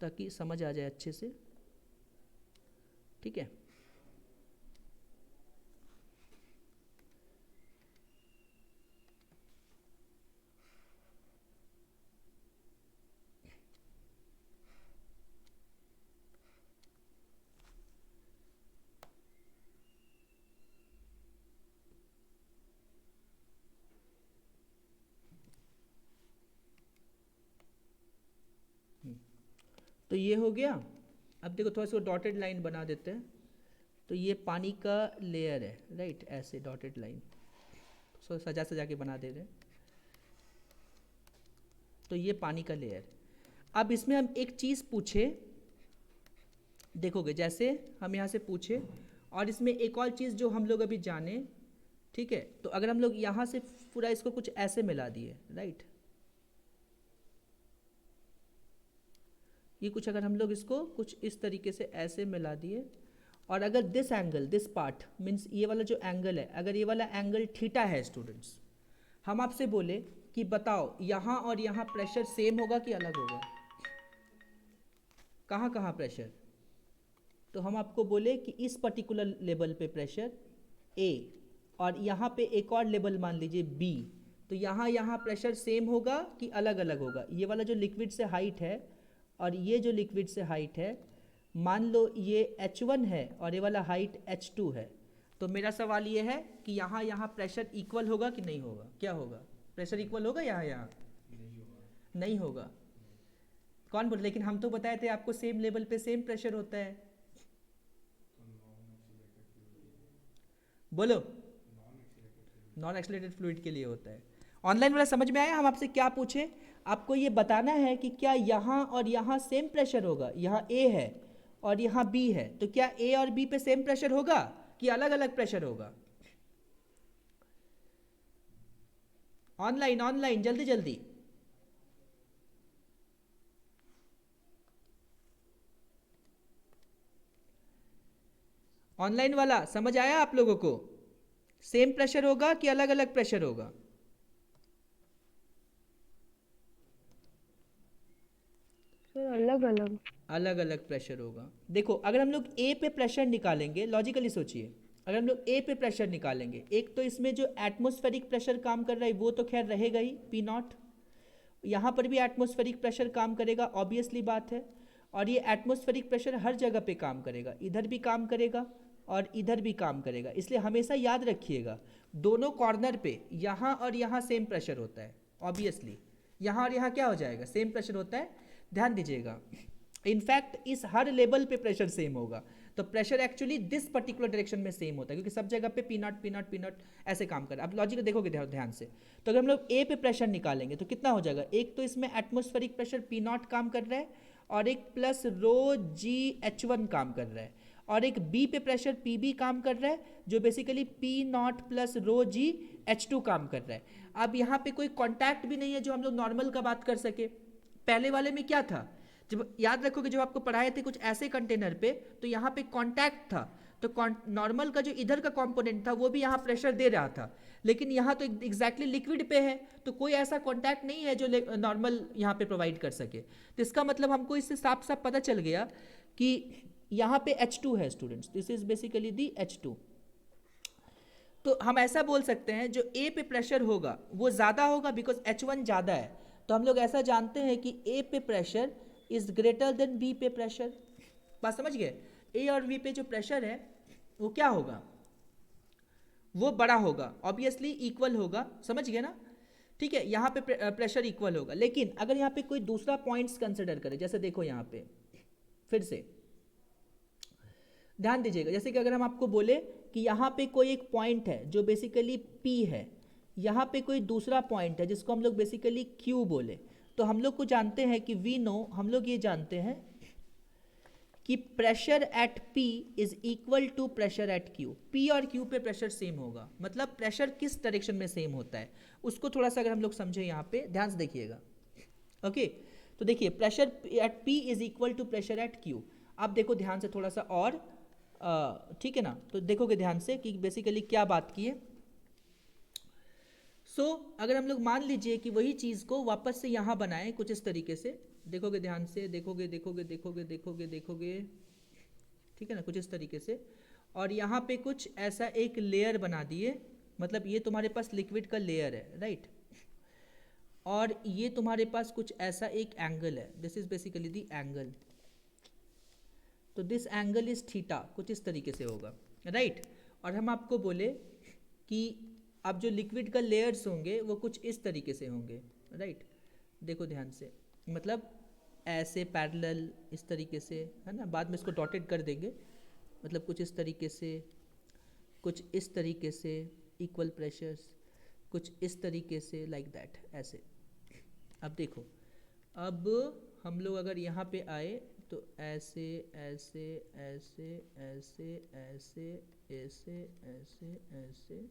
ताकि समझ आ जाए अच्छे से। ठीक है, तो ये हो गया। अब देखो थोड़ा सा डॉटेड लाइन बना देते हैं, तो ये पानी का लेयर है, राइट, ऐसे डॉटेड लाइन सजा सजा के बना दे रहे हैं, तो ये पानी का लेयर। अब इसमें हम एक चीज़ पूछे, देखोगे जैसे हम यहाँ से पूछे, और इसमें एक और चीज़ जो हम लोग अभी जाने, ठीक है, तो अगर हम लोग यहाँ से पूरा इसको कुछ ऐसे मिला दिए, राइट, ये कुछ अगर हम लोग इसको कुछ इस तरीके से ऐसे मिला दिए, और अगर this angle, this part means ये वाला जो एंगल है, अगर ये वाला एंगल थीटा है स्टूडेंट्स, हम आपसे बोले कि बताओ यहाँ और यहाँ प्रेशर सेम होगा कि अलग होगा, कहाँ कहाँ प्रेशर, तो हम आपको बोले कि इस पर्टिकुलर लेवल पे प्रेशर A, और यहाँ पे एक और लेवल मान लीजिए B, तो यहाँ प्रेशर सेम होगा कि अलग अलग होगा। ये वाला जो लिक्विड से हाइट है और ये जो लिक्विड से हाइट है, मान लो ये H1 है और ये वाला हाइट H2 है, तो मेरा सवाल ये है कि यहाँ प्रेशर इक्वल होगा कि नहीं होगा, क्या होगा, प्रेशर इक्वल होगा यहाँ नहीं होगा। कौन बोले, लेकिन हम तो बताए थे आपको सेम लेवल पे सेम प्रेशर होता है, बोलो, नॉन एक्सीलरेटेड फ्लूइड के लिए होता है। ऑनलाइन वाला समझ में आया? हम आपसे क्या पूछे, आपको ये बताना है कि क्या यहाँ और यहाँ सेम प्रेशर होगा, यहाँ A है और यहाँ B है, तो क्या A और B पे सेम प्रेशर होगा कि अलग अलग प्रेशर होगा? ऑनलाइन जल्दी जल्दी, ऑनलाइन वाला समझ आया आप लोगों को? सेम प्रेशर होगा कि अलग अलग प्रेशर होगा? अलग अलग अलग अलग प्रेशर होगा। देखो अगर हम लोग A पे प्रेशर निकालेंगे, लॉजिकली सोचिए, अगर हम लोग A पे प्रेशर निकालेंगे, एक तो इसमें जो एटमॉस्फेरिक प्रेशर काम कर रहा है वो तो खैर रहेगा ही P0, यहाँ पर भी एटमॉस्फेरिक प्रेशर काम करेगा, ऑब्वियसली बात है, और ये एटमॉस्फेरिक प्रेशर हर जगह पे काम करेगा, इधर भी काम करेगा और इधर भी काम करेगा, इसलिए हमेशा याद रखिएगा दोनों कॉर्नर पे यहाँ और यहाँ सेम प्रेशर होता है, ऑब्वियसली यहाँ और यहाँ क्या हो जाएगा, सेम प्रेशर होता है, ध्यान दीजिएगा। इनफैक्ट इस हर लेवल पे प्रेशर सेम होगा, तो pressure actually this particular direction में सेम होता है, क्योंकि सब जगह पे P0 ऐसे काम कर रहा है। अब लॉजिक देखोगे ध्यान से, तो अगर हम लोग A पे प्रेशर निकालेंगे तो कितना हो जाएगा, एक तो इसमें एटमॉस्फेरिक प्रेशर P0 काम कर रहा है और एक प्लस रो जी H1 काम कर रहा है, और एक B पे प्रेशर PB काम कर रहा है जो बेसिकली P0 प्लस रो जी H2 काम कर रहा है। अब यहाँ पे कोई कॉन्टैक्ट भी नहीं है जो हम लोग नॉर्मल का बात कर सके। पहले वाले में क्या था, जब याद रखोगे जब आपको पढ़ाए थे कुछ ऐसे कंटेनर पे, तो यहाँ पे कांटेक्ट था, तो नॉर्मल का जो इधर का कंपोनेंट था वो भी यहाँ प्रेशर दे रहा था, लेकिन यहाँ तो एग्जैक्टली लिक्विड पे है, तो कोई ऐसा कांटेक्ट नहीं है जो नॉर्मल यहाँ पे प्रोवाइड कर सके। तो इसका मतलब हमको इससे साफ साफ पता चल गया कि यहाँ पे H2 है students, this is basically the H2। तो हम ऐसा बोल सकते हैं जो A पे प्रेशर होगा वो ज़्यादा होगा बिकॉज H1 ज़्यादा है, तो हम लोग ऐसा जानते हैं कि A पे pressure is greater than B पे प्रेशर। बात समझ गए? ए और बी पे जो प्रेशर है वो क्या होगा, वो बड़ा होगा, ऑब्वियसली इक्वल होगा, समझ गए ना? ठीक है, यहाँ पे प्रेशर इक्वल होगा। लेकिन अगर यहाँ पे कोई दूसरा पॉइंट्स कंसिडर करें, जैसे देखो यहाँ पे फिर से ध्यान दीजिएगा, जैसे कि अगर हम आपको बोले कि यहाँ पे कोई एक पॉइंट है जो बेसिकली P है, यहाँ पे कोई दूसरा पॉइंट है जिसको हम लोग बेसिकली Q बोले, तो हम लोग को जानते हैं कि वी नो, हम लोग ये जानते हैं कि pressure at P is equal to pressure at Q। P और Q पे प्रेशर सेम होगा, मतलब प्रेशर किस डायरेक्शन में सेम होता है उसको थोड़ा सा अगर हम लोग समझे यहाँ पे ध्यान से देखिएगा। ओके, तो देखिए pressure at P is equal to pressure at Q। अब देखो ध्यान से थोड़ा सा और, ठीक है ना? तो देखोगे ध्यान से कि बेसिकली क्या बात की है। सो अगर हम लोग मान लीजिए कि वही चीज़ को वापस से यहाँ बनाएं कुछ इस तरीके से, देखोगे ध्यान से, देखोगे देखोगे देखोगे देखोगे देखोगे, ठीक है ना, कुछ इस तरीके से, और यहाँ पे कुछ ऐसा एक लेयर बना दिए, मतलब ये तुम्हारे पास लिक्विड का लेयर है, राइट, और ये तुम्हारे पास कुछ ऐसा एक एंगल है, this is basically the angle, तो दिस एंगल इज थीटा, कुछ इस तरीके से होगा, राइट। और हम आपको बोले कि अब जो लिक्विड का लेयर्स होंगे वो कुछ इस तरीके से होंगे, राइट, देखो ध्यान से, मतलब ऐसे पैरेलल इस तरीके से, है ना, बाद में इसको डॉटेड कर देंगे, मतलब कुछ इस तरीके से, कुछ इस तरीके से, इक्वल प्रेशर्स, कुछ इस तरीके से, लाइक दैट, ऐसे। अब देखो, अब हम लोग अगर यहाँ पे आए तो ऐसे ऐसे ऐसे ऐसे ऐसे ऐसे ऐसे ऐसे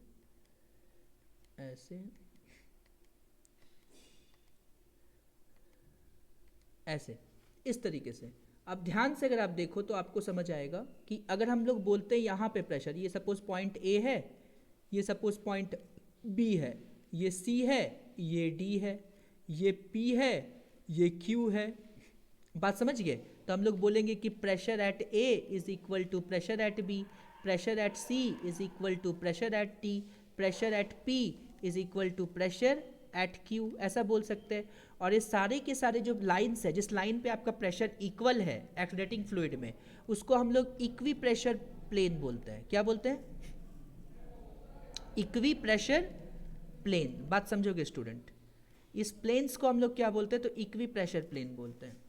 ऐसे ऐसे इस तरीके से। अब ध्यान से अगर आप देखो तो आपको समझ आएगा कि अगर हम लोग बोलते हैं यहाँ पे प्रेशर, ये सपोज पॉइंट ए है, ये सपोज पॉइंट बी है, ये सी है, ये डी है, ये पी है, ये क्यू है, बात समझ गए? तो हम लोग बोलेंगे कि pressure at A is equal to pressure at B, pressure at C is equal to pressure at T, pressure at P is equal to pressure at Q, ऐसा बोल सकते हैं। और ये सारे के सारे जो लाइन्स है, जिस लाइन पे आपका प्रेशर इक्वल है एक्सीलरेटिंग फ्लूइड में, उसको हम लोग इक्वी प्रेशर प्लेन बोलते हैं। क्या बोलते हैं? Equipressure plane. बात समझोगे स्टूडेंट? इस प्लेन्स को हम लोग क्या बोलते हैं? तो इक्वी प्रेशर प्लेन बोलते हैं।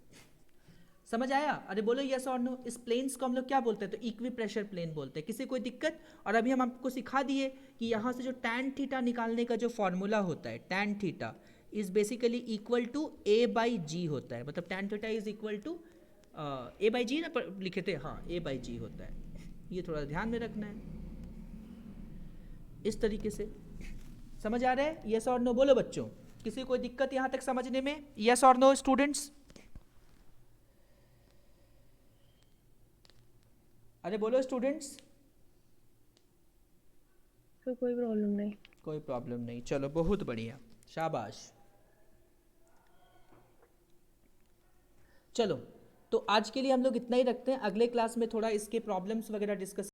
समझ आया? अरे बोलो यस और नो। इस प्लेन्स को हम लोग क्या बोलते हैं? तो इक्वी प्रेशर प्लेन बोलते हैं। किसी कोई दिक्कत? और अभी हम आपको सिखा दिए कि यहाँ से जो टैन थीटा निकालने का जो फॉर्मूला होता है, tan theta is basically equal to a by g होता है, मतलब tan theta is equal to a by g ना लिखे थे, हाँ ए बाई जी होता है। ये थोड़ा ध्यान में रखना है, इस तरीके से। समझ आ रहा है? यस और नो बोलो बच्चों। किसी कोई दिक्कत यहाँ तक समझने में? यस और नो स्टूडेंट्स? अरे बोलो स्टूडेंट्स। तो कोई प्रॉब्लम नहीं। कोई प्रॉब्लम नहीं, चलो बहुत बढ़िया, शाबाश। चलो तो आज के लिए हम लोग इतना ही रखते हैं, अगले क्लास में थोड़ा इसके प्रॉब्लम्स वगैरह डिस्कस